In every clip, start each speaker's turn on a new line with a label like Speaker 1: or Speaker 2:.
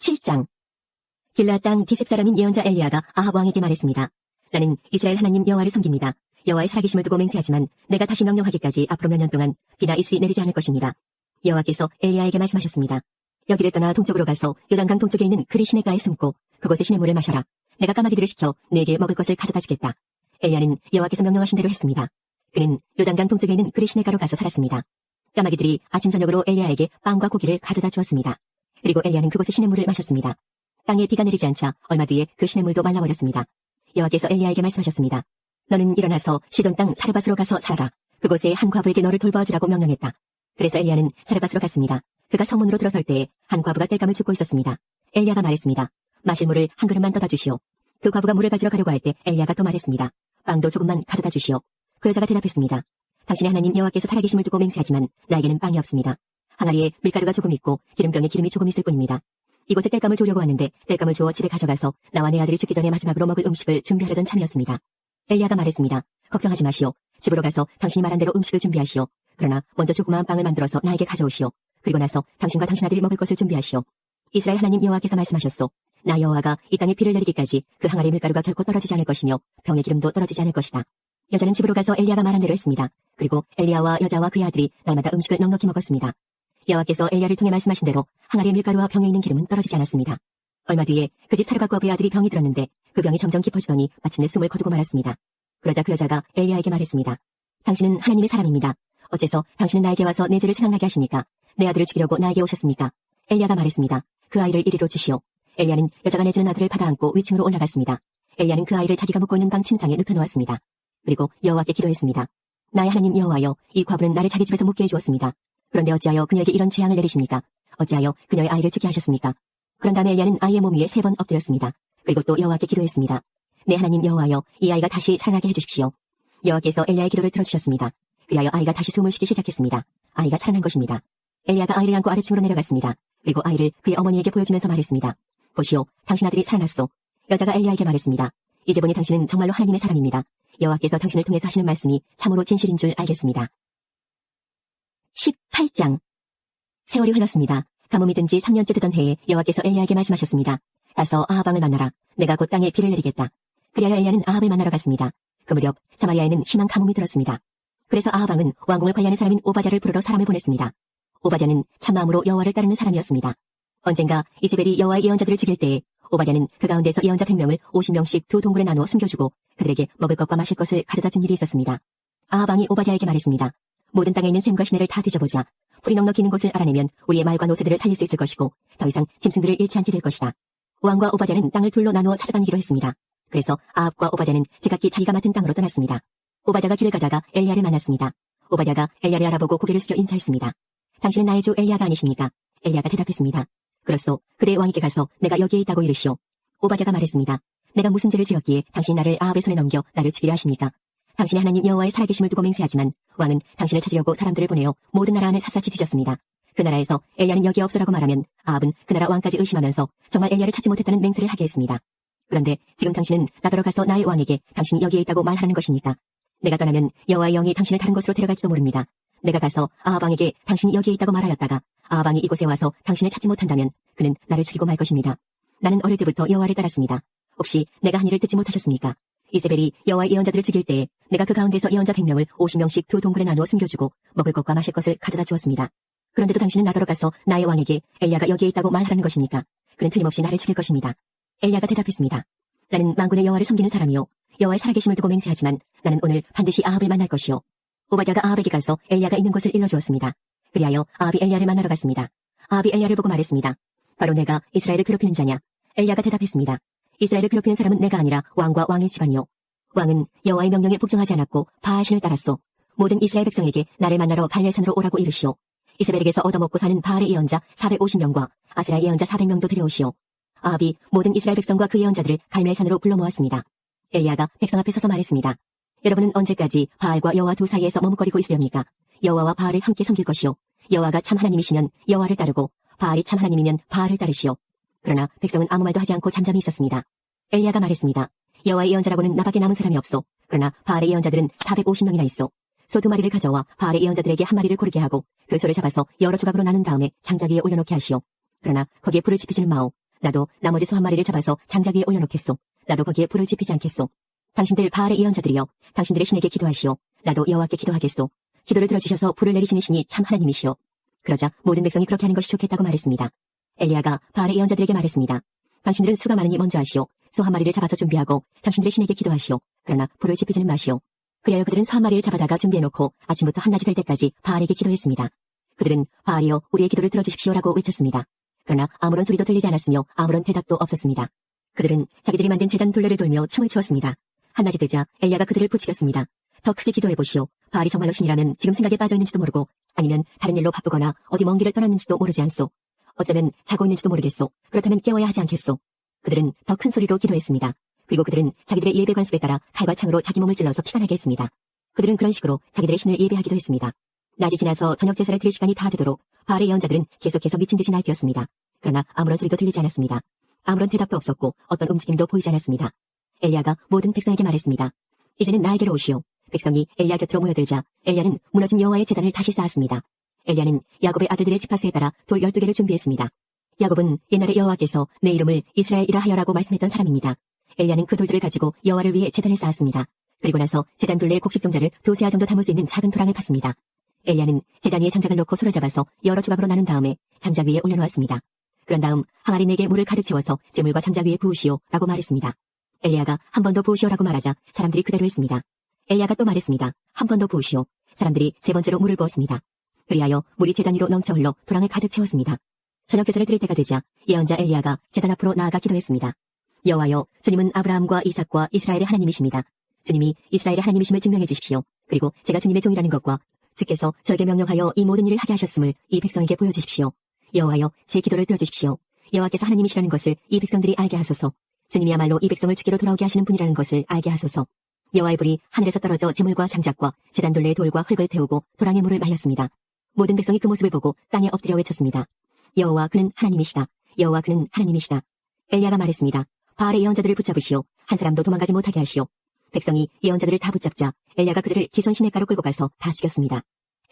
Speaker 1: 17장. 길르앗 땅 디셉 사람인 예언자 엘리야가 아합 왕에게 말했습니다. 나는 이스라엘 하나님 여호와를 섬깁니다. 여호와의 살아계심을 두고 맹세하지만 내가 다시 명령하기까지 앞으로 몇 년 동안 비나 이슬이 내리지 않을 것입니다. 여호와께서 엘리야에게 말씀하셨습니다. 여기를 떠나 동쪽으로 가서 요단강 동쪽에 있는 그리 시내가에 숨고 그곳의 시냇물을 마셔라. 내가 까마귀들을 시켜 네게 먹을 것을 가져다 주겠다. 엘리야는 여호와께서 명령하신 대로 했습니다. 그는 요단강 동쪽에 있는 그리 시내가로 가서 살았습니다. 까마귀들이 아침 저녁으로 엘리야에게 빵과 고기를 가져다 주었습니다. 그리고 엘리야는 그곳의 시냇물을 마셨습니다. 땅에 비가 내리지 않자 얼마 뒤에 그 시냇물도 말라버렸습니다. 여호와께서 엘리야에게 말씀하셨습니다. 너는 일어나서 시돈 땅 사르밧으로 가서 살아라. 그곳에 한 과부에게 너를 돌봐주라고 명령했다. 그래서 엘리야는 사르밧으로 갔습니다. 그가 성문으로 들어설 때에 한 과부가 땔감을 줍고 있었습니다. 엘리야가 말했습니다. 마실 물을 한 그릇만 떠다 주시오. 그 과부가 물을 가지러 가려고 할 때 엘리야가 또 말했습니다. 빵도 조금만 가져다 주시오. 그 여자가 대답했습니다. 당신의 하나님 여호와께서 살아계심을 두고 맹세하지만 나에게는 빵이 없습니다. 항아리에 밀가루가 조금 있고 기름병에 기름이 조금 있을 뿐입니다. 이곳에 땔감을 주려고 왔는데 땔감을 주어 집에 가져가서 나와 내 아들이 죽기 전에 마지막으로 먹을 음식을 준비하려던 참이었습니다. 엘리야가 말했습니다. 걱정하지 마시오. 집으로 가서 당신이 말한 대로 음식을 준비하시오. 그러나 먼저 조그마한 빵을 만들어서 나에게 가져오시오. 그리고 나서 당신과 당신 아들이 먹을 것을 준비하시오. 이스라엘 하나님 여호와께서 말씀하셨소. 나 여호와가 이 땅에 비를 내리기까지 그 항아리 밀가루가 결코 떨어지지 않을 것이며 병의 기름도 떨어지지 않을 것이다. 여자는 집으로 가서 엘리야가 말한 대로 했습니다. 그리고 엘리야와 여자와 그의 아들이 날마다 음식을 넉넉히 먹었습니다. 여호와께서 엘리야를 통해 말씀하신 대로 항아리의 밀가루와 병에 있는 기름은 떨어지지 않았습니다. 얼마 뒤에 그 집 사르밧과 그의 아들이 병이 들었는데 그 병이 점점 깊어지더니 마침내 숨을 거두고 말았습니다. 그러자 그 여자가 엘리야에게 말했습니다. 당신은 하나님의 사람입니다. 어째서 당신은 나에게 와서 내 죄를 생각나게 하십니까? 내 아들을 죽이려고 나에게 오셨습니까? 엘리야가 말했습니다. 그 아이를 이리로 주시오. 엘리야는 여자가 내주는 아들을 받아안고 위층으로 올라갔습니다. 엘리야는 그 아이를 자기가 묵고 있는 방 침상에 눕혀놓았습니다. 그리고 여호와께 기도했습니다. 나의 하나님 여호와여, 이 과부는 나를 자기 집에서 묵게 해주었습니다. 그런데 어찌하여 그녀에게 이런 재앙을 내리십니까? 어찌하여 그녀의 아이를 죽게 하셨습니까? 그런 다음에 엘리야는 아이의 몸 위에 3번 엎드렸습니다. 그리고 또 여호와께 기도했습니다. 내 하나님 여호와여, 이 아이가 다시 살아나게 해주십시오. 여호와께서 엘리야의 기도를 들어주셨습니다. 그리하여 아이가 다시 숨을 쉬기 시작했습니다. 아이가 살아난 것입니다. 엘리야가 아이를 안고 아래층으로 내려갔습니다. 그리고 아이를 그의 어머니에게 보여주면서 말했습니다. 보시오, 당신 아들이 살아났소. 여자가 엘리야에게 말했습니다. 이제 보니 당신은 정말로 하나님의 사람입니다. 여호와께서 당신을 통해서 하시는 말씀이 참으로 진실인 줄 알겠습니다. 18장. 세월이 흘렀습니다. 가뭄이 든 지 3년째 되던 해에 여호와께서 엘리야에게 말씀하셨습니다. 가서 아합 왕을 만나라. 내가 곧 땅에 비를 내리겠다. 그리하여 엘리야는 아합을 만나러 갔습니다. 그 무렵 사마리아에는 심한 가뭄이 들었습니다. 그래서 아합 왕은 왕궁을 관리하는 사람인 오바댜를 부르러 사람을 보냈습니다. 오바댜는 참마음으로 여호와를 따르는 사람이었습니다. 언젠가 이세벨이 여호와의 예언자들을 죽일 때에 오바댜는 그 가운데서 예언자 100명을 50명씩 두 동굴에 나누어 숨겨주고 그들에게 먹을 것과 마실 것을 가져다 준 일이 있었습니다. 아합 왕이 오바댜에게 말했습니다. 모든 땅에 있는 샘과 시내를 다 뒤져보자. 풀이 넉넉히 있는 곳을 알아내면 우리의 말과 노새들을 살릴 수 있을 것이고 더 이상 짐승들을 잃지 않게 될 것이다. 왕과 오바댜는 땅을 둘로 나누어 찾아다니기로 했습니다. 그래서 아합과 오바댜는 제각기 자기가 맡은 땅으로 떠났습니다. 오바댜가 길을 가다가 엘리야를 만났습니다. 오바댜가 엘리야를 알아보고 고개를 숙여 인사했습니다. 당신은 나의 주 엘리야가 아니십니까? 엘리야가 대답했습니다. 그렇소. 그대의 왕에게 가서 내가 여기에 있다고 이르시오. 오바댜가 말했습니다. 내가 무슨 죄를 지었기에 당신이 나를 아합의 손에 넘겨 나를 죽이려 하십니까? 당신의 하나님 여호와의 살아계심을 두고 맹세하지만 왕은 당신을 찾으려고 사람들을 보내어 모든 나라 안을 샅샅이 뒤졌습니다. 그 나라에서 엘리야는 여기에 없어라고 말하면 아합은 그 나라 왕까지 의심하면서 정말 엘리야를 찾지 못했다는 맹세를 하게 했습니다. 그런데 지금 당신은 나더러 가서 나의 왕에게 당신이 여기에 있다고 말하라는 것입니까? 내가 떠나면 여호와의 영이 당신을 다른 곳으로 데려갈지도 모릅니다. 내가 가서 아합 왕에게 당신이 여기에 있다고 말하였다가 아합 왕이 이곳에 와서 당신을 찾지 못한다면 그는 나를 죽이고 말 것입니다. 나는 어릴 때부터 여호와를 따랐습니다. 혹시 내가 한 일을 듣지 못하셨습니까? 이세벨이 여호와의 예언자들을 죽일 때에 내가 그 가운데서 예언자 100명을 50명씩 두 동굴에 나누어 숨겨주고 먹을 것과 마실 것을 가져다 주었습니다. 그런데도 당신은 나더러 가서 나의 왕에게 엘리야가 여기에 있다고 말하라는 것입니까? 그는 틀림없이 나를 죽일 것입니다. 엘리야가 대답했습니다. 나는 만군의 여호와를 섬기는 사람이요 여호와의 살아계심을 두고 맹세하지만 나는 오늘 반드시 아합을 만날 것이요. 오바댜가 아합에게 가서 엘리야가 있는 곳을 일러주었습니다. 그리하여 아합이 엘리야를 만나러 갔습니다. 아합이 엘리야를 보고 말했습니다. 바로 내가 이스라엘을 괴롭히는 자냐? 엘리야가 대답했습니다. 이스라엘을 괴롭히는 사람은 내가 아니라 왕과 왕의 집안이요. 왕은 여호와의 명령에 복종하지 않았고 바알신을 따랐소. 모든 이스라엘 백성에게 나를 만나러 갈멜산으로 오라고 이르시오. 이세벨에게서 얻어먹고 사는 바알의 예언자 450명과 아세라 예언자 400명도 데려오시오. 아합이 모든 이스라엘 백성과 그 예언자들을 갈멜산으로 불러 모았습니다. 엘리야가 백성 앞에 서서 말했습니다. 여러분은 언제까지 바알과 여호와 두 사이에서 머뭇거리고 있으렵니까? 여호와와 바알을 함께 섬길 것이요. 여호와가 참 하나님이시면 여호와를 따르고 바알이 참 하나님이면 바알을 따르시오. 그러나 백성은 아무 말도 하지 않고 잠잠히 있었습니다. 엘리야가 말했습니다. 여호와의 예언자라고는 나밖에 남은 사람이 없소. 그러나 바알의 예언자들은 450명이나 있소. 소 2마리를 가져와 바알의 예언자들에게 1마리를 고르게 하고 그 소를 잡아서 여러 조각으로 나눈 다음에 장자기에 올려놓게 하시오. 그러나 거기에 불을 지피지는 마오. 나도 나머지 소 한 마리를 잡아서 장작 위에 올려놓겠소. 나도 거기에 불을 지피지 않겠소. 당신들 바알의 예언자들이여, 당신들의 신에게 기도하시오. 나도 여호와께 기도하겠소. 기도를 들어주셔서 불을 내리시는 신이 참 하나님이시오. 그러자 모든 백성이 그렇게 하는 것이 좋겠다고 말했습니다. 엘리야가 바알의 예언자들에게 말했습니다. 당신들은 수가 많으니 먼저 하시오. 소 한 마리를 잡아서 준비하고 당신들의 신에게 기도하시오. 그러나 불을 지피지는 마시오. 그리하여 그들은 소 한 마리를 잡아다가 준비해놓고 아침부터 한낮이 될 때까지 바알에게 기도했습니다. 그들은 바알이여 우리의 기도를 들어주십시오라고 외쳤습니다. 그러나 아무런 소리도 들리지 않았으며 아무런 대답도 없었습니다. 그들은 자기들이 만든 제단 둘레를 돌며 춤을 추었습니다. 한낮이 되자 엘리야가 그들을 부추겼습니다. 더 크게 기도해보시오. 바알이 정말로 신이라면 지금 생각에 빠져있는지도 모르고 아니면 다른 일로 바쁘거나 어디 먼 길을 떠났는지도 모르지 않소. 어쩌면 자고 있는지도 모르겠소. 그렇다면 깨워야 하지 않겠소. 그들은 더 큰 소리로 기도했습니다. 그리고 그들은 자기들의 예배 관습에 따라 칼과 창으로 자기 몸을 찔러서 피가 나게 했습니다. 그들은 그런 식으로 자기들의 신을 예배하기도 했습니다. 낮이 지나서 저녁 제사를 드릴 시간이 다 되도록 바알의 예언자들은 계속해서 미친 듯이 날뛰었습니다. 그러나 아무런 소리도 들리지 않았습니다. 아무런 대답도 없었고 어떤 움직임도 보이지 않았습니다. 엘리야가 모든 백성에게 말했습니다. 이제는 나에게로 오시오. 백성이 엘리야 곁으로 모여들자 엘리야는 무너진 여호와의 제단을 다시 쌓았습니다. 엘리야는 야곱의 아들들의 지파수에 따라 돌 12개를 준비했습니다. 야곱은 옛날에 여호와께서 내 이름을 이스라엘이라 하여라고 말씀했던 사람입니다. 엘리야는 그 돌들을 가지고 여호와를 위해 제단을 쌓았습니다. 그리고 나서 제단 둘레에 곡식 종자를 두세 정도 담을 수 있는 작은 도랑을 팠습니다. 엘리야는 제단 위에 장작을 놓고 손을 잡아서 여러 조각으로 나눈 다음에 장작 위에 올려놓았습니다. 그런 다음 항아리 4개에 물을 가득 채워서 재물과 장작 위에 부으시오 라고 말했습니다. 엘리야가 한 번 더 부으시오라고 말하자 사람들이 그대로 했습니다. 엘리야가 또 말했습니다. 한 번 더 부으시오. 사람들이 3번째로 물을 부었습니다. 그리하여 물이 제단 위로 넘쳐 흘러 도랑을 가득 채웠습니다. 저녁 제사를 드릴 때가 되자 예언자 엘리야가 제단 앞으로 나아가 기도했습니다. 여호와여, 주님은 아브라함과 이삭과 이스라엘의 하나님이십니다. 주님이 이스라엘의 하나님이심을 증명해 주십시오. 그리고 제가 주님의 종이라는 것과 주께서 저에게 명령하여 이 모든 일을 하게 하셨음을 이 백성에게 보여주십시오. 여호와여, 제 기도를 들어주십시오. 여호와께서 하나님이시라는 것을 이 백성들이 알게 하소서. 주님이야말로 이 백성을 주께로 돌아오게 하시는 분이라는 것을 알게 하소서. 여호와의 불이 하늘에서 떨어져 재물과 장작과 제단 둘레의 돌과 흙을 태우고 도랑의 물을 말렸습니다. 모든 백성이 그 모습을 보고 땅에 엎드려 외쳤습니다. 여호와 그는 하나님이시다. 여호와 그는 하나님이시다. 엘리야가 말했습니다. 바알의 예언자들을 붙잡으시오. 한 사람도 도망가지 못하게 하시오. 백성이 예언자들을 다 붙잡자 엘리야가 그들을 기손 시냇가로 끌고 가서 다 죽였습니다.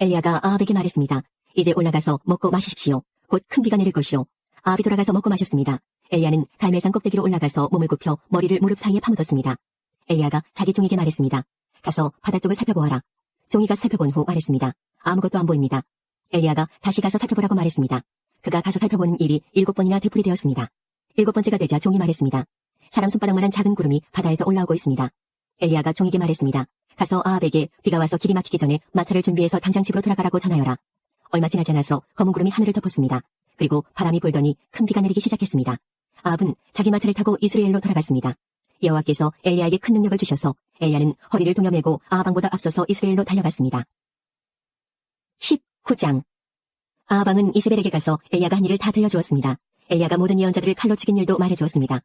Speaker 1: 엘리야가 아합에게 말했습니다. 이제 올라가서 먹고 마시십시오. 곧 큰 비가 내릴 것이오. 아합이 돌아가서 먹고 마셨습니다. 엘리야는 갈멜산 꼭대기로 올라가서 몸을 굽혀 머리를 무릎 사이에 파묻었습니다. 엘리야가 자기 종에게 말했습니다. 가서 바다 쪽을 살펴보아라. 종이가 살펴본 후 말했습니다. 아무것도 안 보입니다. 엘리야가 다시 가서 살펴보라고 말했습니다. 그가 가서 살펴보는 일이 7번이나 되풀이되었습니다. 7번째가 되자 종이 말했습니다. 사람 손바닥만한 작은 구름이 바다에서 올라오고 있습니다. 엘리야가 종에게 말했습니다. 가서 아합에게 비가 와서 길이 막히기 전에 마차를 준비해서 당장 집으로 돌아가라고 전하여라. 얼마 지나지 않아서 검은 구름이 하늘을 덮었습니다. 그리고 바람이 불더니 큰 비가 내리기 시작했습니다. 아합은 자기 마차를 타고 이스라엘로 돌아갔습니다. 여호와께서 엘리야에게 큰 능력을 주셔서 엘리야는 허리를 동여매고 아합왕보다 앞서서 이스라엘로 달려갔습니다. 19장. 아합왕은 이세벨에게 가서 엘리야가 한 일을 다 들려주었습니다. 엘리야가 모든 예언자들을 칼로 죽인 일도 말해주었습니다.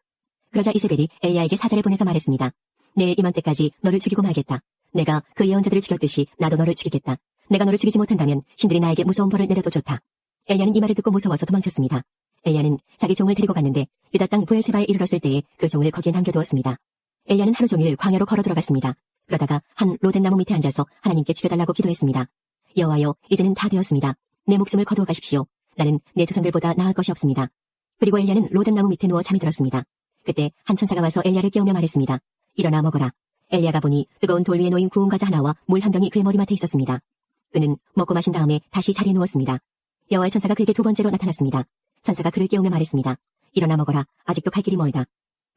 Speaker 1: 그러자 이세벨이 엘리야에게 사자를 보내서 말했습니다. 내일 이맘때까지 너를 죽이고 말겠다. 내가 그 예언자들을 죽였듯이 나도 너를 죽이겠다. 내가 너를 죽이지 못한다면 신들이 나에게 무서운 벌을 내려도 좋다. 엘리야는 이 말을 듣고 무서워서 도망쳤습니다. 엘리야는 자기 종을 데리고 갔는데 유다 땅 브엘세바에 이르렀을 때에 그 종을 거기에 남겨두었습니다. 엘리야는 하루 종일 광야로 걸어 들어갔습니다. 그러다가 한 로덴 나무 밑에 앉아서 하나님께 죽여달라고 기도했습니다. 여호와여, 이제는 다 되었습니다. 내 목숨을 거두어 가십시오. 나는 내 조상들보다 나을 것이 없습니다. 그리고 엘리야는 로덴 나무 밑에 누워 잠이 들었습니다. 그때 한 천사가 와서 엘리야를 깨우며 말했습니다. 일어나 먹어라. 엘리야가 보니 뜨거운 돌 위에 놓인 구운 과자 하나와 물 한 병이 그의 머리맡에 있었습니다. 그는 먹고 마신 다음에 다시 자리에 누웠습니다. 여호와의 천사가 그에게 2번째로 나타났습니다. 천사가 그를 깨우며 말했습니다. 일어나 먹어라. 아직도 갈 길이 멀다.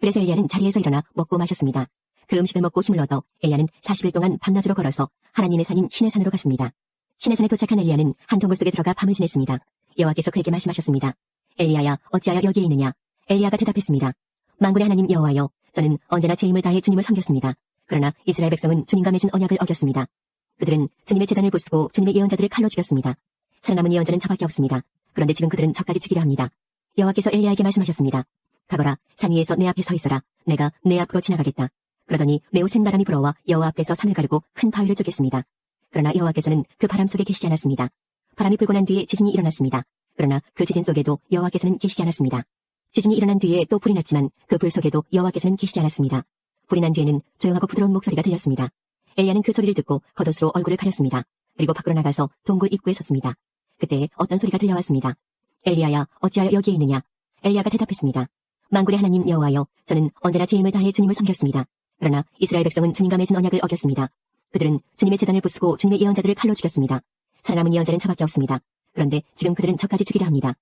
Speaker 1: 그래서 엘리야는 자리에서 일어나 먹고 마셨습니다. 그 음식을 먹고 힘을 얻어 엘리야는 40일 동안 밤낮으로 걸어서 하나님의 산인 시내 산으로 갔습니다. 시내 산에 도착한 엘리야는 한 동굴 속에 들어가 밤을 지냈습니다. 여호와께서 그에게 말씀하셨습니다. 엘리야야, 어찌하여 여기에 있느냐? 엘리야가 대답했습니다. 만군의 하나님 여호와여, 저는 언제나 제 힘을 다해 주님을 섬겼습니다. 그러나 이스라엘 백성은 주님과 맺은 언약을 어겼습니다. 그들은 주님의 제단을 부수고 주님의 예언자들을 칼로 죽였습니다. 살아남은 예언자는 저밖에 없습니다. 그런데 지금 그들은 저까지 죽이려 합니다. 여호와께서 엘리야에게 말씀하셨습니다. 가거라, 산 위에서 내 앞에 서 있어라. 내가 내 앞으로 지나가겠다. 그러더니 매우 센 바람이 불어와 여호와 앞에서 산을 가르고 큰 바위를 쪼갰습니다. 그러나 여호와께서는 그 바람 속에 계시지 않았습니다. 바람이 불고 난 뒤에 지진이 일어났습니다. 그러나 그 지진 속에도 여호와께서는 계시지 않았습니다. 지진이 일어난 뒤에 또 불이 났지만 그 불 속에도 여호와께서는 계시지 않았습니다. 불이 난 뒤에는 조용하고 부드러운 목소리가 들렸습니다. 엘리야는 그 소리를 듣고 겉옷으로 얼굴을 가렸습니다. 그리고 밖으로 나가서 동굴 입구에 섰습니다. 그때 어떤 소리가 들려왔습니다. 엘리야야, 어찌하여 여기에 있느냐? 엘리야가 대답했습니다. 만군의 하나님 여호와여, 저는 언제나 제 힘을 다해 주님을 섬겼습니다. 그러나 이스라엘 백성은 주님과 맺은 언약을 어겼습니다. 그들은 주님의 제단을 부수고 주님의 예언자들을 칼로 죽였습니다. 살아남은 예언자는 저밖에 없습니다. 그런데 지금 그들은 저까지 죽이려 합니다.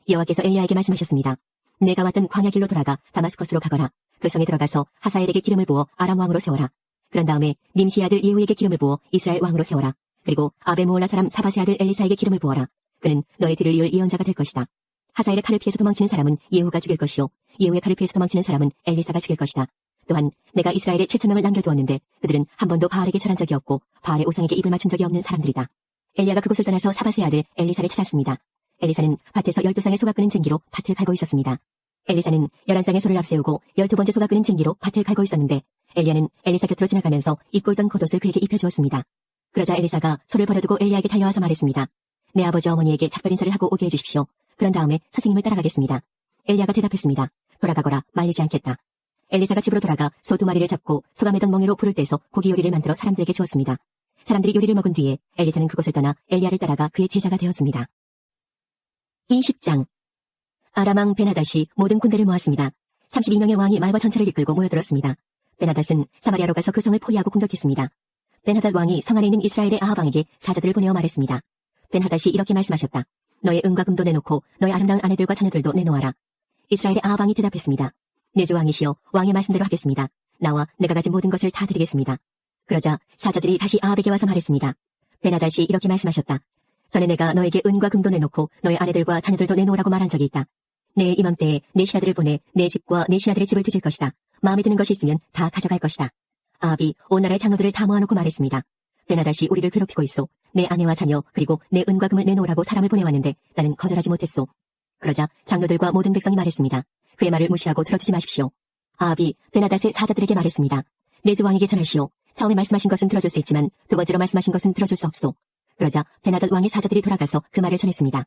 Speaker 1: 여호와께서 엘리야에게 말씀하셨습니다. 내가 왔던 광야 길로 돌아가 다마스커스로 가거라. 그 성에 들어가서 하사엘에게 기름을 부어 아람 왕으로 세워라. 그런 다음에 님시의 아들 예후에게 기름을 부어 이스라엘 왕으로 세워라. 그리고 아벨모올라 사람 사바세 아들 엘리사에게 기름을 부어라. 그는 너의 뒤를 이을 예언자가 될 것이다. 하사엘의 칼을 피해서 도망치는 사람은 예후가 죽일 것이요, 예후의 칼을 피해서 도망치는 사람은 엘리사가 죽일 것이다. 또한 내가 이스라엘에 7,000명을 남겨두었는데 그들은 한 번도 바알에게 절한 적이 없고 바알의 우상에게 입을 맞춘 적이 없는 사람들이다. 엘리야가 그곳을 떠나서 사바세 아들 엘리사를 찾았습니다. 엘리사는 밭에서 12쌍의 소가 끄는 쟁기로 밭을 갈고 있었습니다. 엘리사는 11쌍의 소를 앞세우고 12번째 소가 끄는 쟁기로 밭을 갈고 있었는데 엘리야는 엘리사 곁으로 지나가면서 입고 있던 겉옷을 그에게 입혀주었습니다. 그러자 엘리사가 소를 버려두고 엘리야에게 달려와서 말했습니다. 내 아버지 어머니에게 작별 인사를 하고 오게 해주십시오. 그런 다음에 선생님을 따라가겠습니다. 엘리야가 대답했습니다. 돌아가거라, 말리지 않겠다. 엘리사가 집으로 돌아가 소 2마리를 잡고 소가 매던 멍에로 불을 떼서 고기 요리를 만들어 사람들에게 주었습니다. 사람들이 요리를 먹은 뒤에 엘리사는 그곳을 떠나 엘리야를 따라가 그의 제자가 되었습니다. 20장. 아람 왕 베나닷이 모든 군대를 모았습니다. 32명의 왕이 말과 전차를 이끌고 모여들었습니다. 베나닷은 사마리아로 가서 그 성을 포위하고 공격했습니다. 벤하닷 왕이 성 안에 있는 이스라엘의 아합 왕에게 사자들을 보내어 말했습니다. 벤하닷이 이렇게 말씀하셨다. 너의 은과 금도 내놓고 너의 아름다운 아내들과 자녀들도 내놓아라. 이스라엘의 아합 왕이 대답했습니다. 내 주 왕이시여, 왕의 말씀대로 하겠습니다. 나와 내가 가진 모든 것을 다 드리겠습니다. 그러자 사자들이 다시 아합에게 와서 말했습니다. 베나닷이 이렇게 말씀하셨다. 전에 내가 너에게 은과 금도 내놓고 너의 아내들과 자녀들도 내놓으라고 말한 적이 있다. 내일 이맘때에 내 신하들을 보내 내 집과 내 신하들의 집을 뒤질 것이다. 마음에 드는 것이 있으면 다 가져갈 것이다. 아합이 온 나라의 장로들을 다 모아놓고 말했습니다. 베나닷이 우리를 괴롭히고 있소. 내 아내와 자녀 그리고 내 은과 금을 내놓으라고 사람을 보내왔는데 나는 거절하지 못했소. 그러자 장로들과 모든 백성이 말했습니다. 그의 말을 무시하고 들어주지 마십시오. 아합이 베나닷의 사자들에게 말했습니다. 내 주 왕에게 전하시오. 처음에 말씀하신 것은 들어줄 수 있지만 두 번째로 말씀하신 것은 들어줄 수 없소. 그러자 베나닷 왕의 사자들이 돌아가서 그 말을 전했습니다.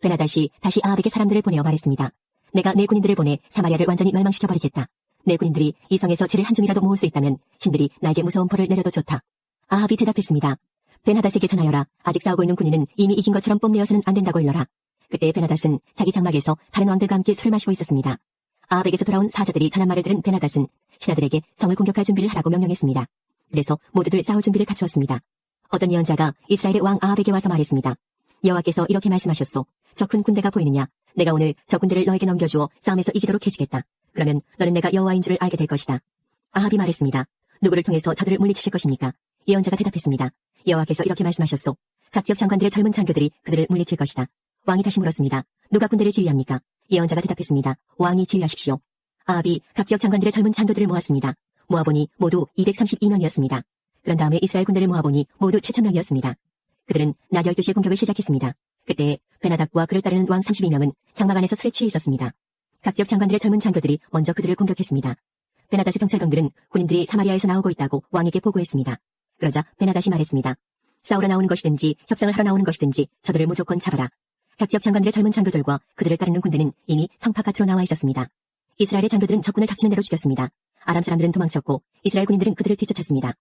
Speaker 1: 베나닷이 다시 아합에게 사람들을 보내어 말했습니다. 내가 내 군인들을 보내 사마리아를 완전히 멸망시켜버리겠다. 내 군인들이 이 성에서 재를 한 줌이라도 모을 수 있다면 신들이 나에게 무서운 벌을 내려도 좋다. 아합이 대답했습니다. 베나닷에게 전하여라. 아직 싸우고 있는 군인은 이미 이긴 것처럼 뽐내어서는 안 된다고 일러라. 그때 베나닷은 자기 장막에서 다른 왕들과 함께 술을 마시고 있었습니다. 아합에게서 돌아온 사자들이 전한 말을 들은 베나닷은 신하들에게 성을 공격할 준비를 하라고 명령했습니다. 그래서 모두들 싸울 준비를 갖추었습니다. 어떤 예언자가 이스라엘의 왕 아합에게 와서 말했습니다. 여호와께서 이렇게 말씀하셨소. 저 큰 군대가 보이느냐? 내가 오늘 저 군대를 너에게 넘겨주어 싸움에서 이기도록 해주겠다. 그러면 너는 내가 여호와인 줄을 알게 될 것이다. 아합이 말했습니다. 누구를 통해서 저들을 물리치실 것입니까? 예언자가 대답했습니다. 여호와께서 이렇게 말씀하셨소. 각 지역 장관들의 젊은 장교들이 그들을 물리칠 것이다. 왕이 다시 물었습니다. 누가 군대를 지휘합니까? 예언자가 대답했습니다. 왕이 지휘하십시오. 아합이 각 지역 장관들의 젊은 장교들을 모았습니다. 모아보니 모두 232명이었습니다. 그런 다음에 이스라엘 군대를 모아보니 모두 7,000명이었습니다. 그들은 낮 12시에 공격을 시작했습니다. 그때 베나닷과 그를 따르는 왕 32명은 장막 안에서 술에 취해 있었습니다. 각 지역 장관들의 젊은 장교들이 먼저 그들을 공격했습니다. 베나닷의 정찰병들은 군인들이 사마리아에서 나오고 있다고 왕에게 보고했습니다. 그러자 베나닷이 말했습니다. 싸우러 나오는 것이든지 협상을 하러 나오는 것이든지 저들을 무조건 잡아라. 각 지역 장관들의 젊은 장교들과 그들을 따르는 군대는 이미 성파 곁으로 나와 있었습니다. 이스라엘의 장교들은 적군을 닥치는 대로 죽였습니다. 아람 사람들은 도망쳤고 이스라엘 군인들은 그들을 뒤쫓았습니다.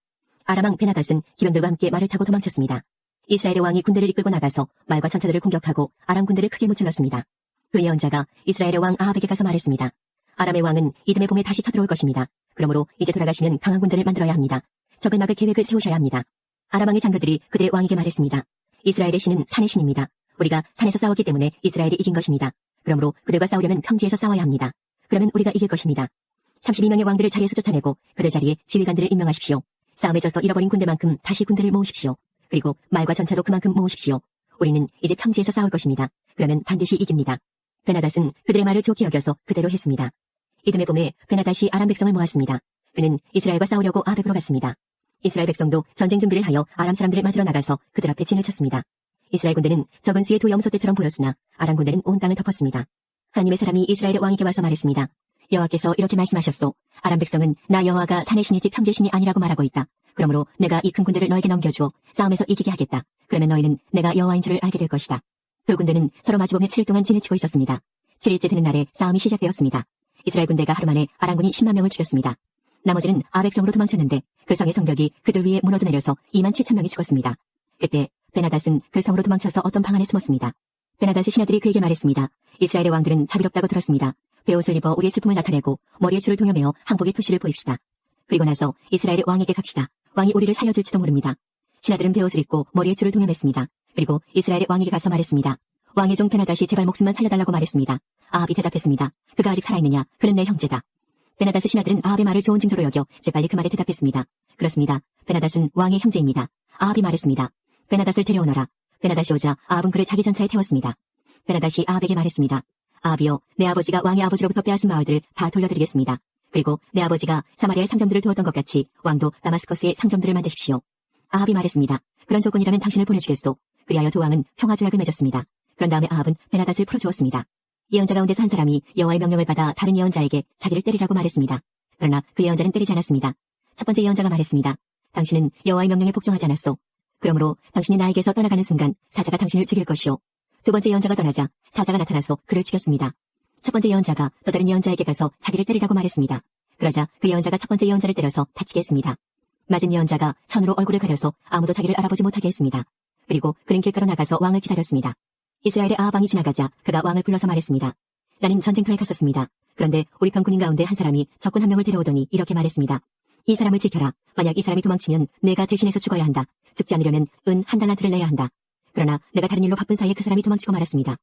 Speaker 1: 아람 왕 베나닷은 기병들과 함께 말을 타고 도망쳤습니다. 이스라엘의 왕이 군대를 이끌고 나가서 말과 전차들을 공격하고 아람 군대를 크게 무찔렀습니다. 그 예언자가 이스라엘의 왕 아합에게 가서 말했습니다. 아람의 왕은 이듬해 봄에 다시 쳐들어올 것입니다. 그러므로 이제 돌아가시면 강한 군대를 만들어야 합니다. 적을 막을 계획을 세우셔야 합니다. 아람 왕의 장교들이 그들의 왕에게 말했습니다. 이스라엘의 신은 산의 신입니다. 우리가 산에서 싸웠기 때문에 이스라엘이 이긴 것입니다. 그러므로 그들과 싸우려면 평지에서 싸워야 합니다. 그러면 우리가 이길 것입니다. 32명의 왕들을 자리에서 쫓아내고 그들 자리에 지휘관들을 임명하십시오. 싸움에 져서 잃어버린 군대만큼 다시 군대를 모으십시오. 그리고 말과 전차도 그만큼 모으십시오. 우리는 이제 평지에서 싸울 것입니다. 그러면 반드시 이깁니다. 베나닷은 그들의 말을 좋게 여겨서 그대로 했습니다. 이듬해 봄에 베나닷이 아람 백성을 모았습니다. 그는 이스라엘과 싸우려고 아벡으로 갔습니다. 이스라엘 백성도 전쟁 준비를 하여 아람 사람들을 맞으러 나가서 그들 앞에 진을 쳤습니다. 이스라엘 군대는 적은 수의 두 염소떼처럼 보였으나 아람 군대는 온 땅을 덮었습니다. 하나님의 사람이 이스라엘의 왕에게 와서 말했습니다. 여호와께서 이렇게 말씀하셨소. 아람 백성은 나 여호와가 산의 신이지 평지의 신이 아니라고 말하고 있다. 그러므로 내가 이 큰 군대를 너에게 넘겨주어 싸움에서 이기게 하겠다. 그러면 너희는 내가 여호와인 줄을 알게 될 것이다. 두 군대는 서로 마주보며 7일 동안 진을 치고 있었습니다. 7일째 되는 날에 싸움이 시작되었습니다. 이스라엘 군대가 하루 만에 아람군이 10만 명을 죽였습니다. 나머지는 아벡성으로 도망쳤는데 그 성의 성벽이 그들 위에 무너져 내려서 2만 7천 명이 죽었습니다. 그때 베나닷은 그 성으로 도망쳐서 어떤 방 안에 숨었습니다. 베나닷의 신하들이 그에게 말했습니다. 이스라엘의 왕들은 자비롭다고 들었습니다. 베옷을 입어 우리의 슬픔을 나타내고 머리에 줄을 동여매어 항복의 표시를 보입시다. 그리고 나서 이스라엘의 왕에게 갑시다. 왕이 우리를 살려줄지도 모릅니다. 신하들은 베옷을 입고 머리에 줄을 동여맸습니다. 그리고 이스라엘의 왕에게 가서 말했습니다. 왕의 종 베나다시 제발 목숨만 살려달라고 말했습니다. 아합이 대답했습니다. 그가 아직 살아있느냐? 그는 내 형제다. 베나닷의 신하들은 아합의 말을 좋은 징조로 여겨 재빨리 그 말에 대답했습니다. 그렇습니다. 베나닷은 왕의 형제입니다. 아합이 말했습니다. 베나닷을 데려오너라. 베나닷이 오자 아합은 그를 자기 전차에 태웠습니다. 베나닷이 아합에게 말했습니다. 아합이여, 내 아버지가 왕의 아버지로부터 빼앗은 마을들을 다 돌려드리겠습니다. 그리고 내 아버지가 사마리아에 상점들을 두었던 것 같이 왕도 다마스커스에 상점들을 만드십시오. 아합이 말했습니다. 그런 조건이라면 당신을 보내주겠소. 그리하여 두 왕은 평화조약을 맺었습니다. 그런 다음에 아합은 베나닷을 풀어주었습니다. 예언자 가운데서 한 사람이 여호와의 명령을 받아 다른 예언자에게 자기를 때리라고 말했습니다. 그러나 그 예언자는 때리지 않았습니다. 첫 번째 예언자가 말했습니다. 당신은 여호와의 명령에 복종하지 않았소. 그러므로 당신이 나에게서 떠나가는 순간 사자가 당신을 죽일 것이오. 두 번째 예언자가 떠나자 사자가 나타나서 그를 죽였습니다. 첫 번째 예언자가 또 다른 예언자에게 가서 자기를 때리라고 말했습니다. 그러자 그 예언자가 첫 번째 예언자를 때려서 다치게 했습니다. 맞은 예언자가 천으로 얼굴을 가려서 아무도 자기를 알아보지 못하게 했습니다. 그리고 그는 길가로 나가서 왕을 기다렸습니다. 이스라엘의 아합 왕이 지나가자 그가 왕을 불러서 말했습니다. 나는 전쟁터에 갔었습니다. 그런데 우리 편 군인 가운데 한 사람이 적군 한 명을 데려오더니 이렇게 말했습니다. 이 사람을 지켜라. 만약 이 사람이 도망치면 내가 대신해서 죽어야 한다. 죽지 않으려면 은 한 달란트를 내야 한다. 그러나 내가 다른 일로 바쁜 사이에 그 사람이 도망치고 말았습니다.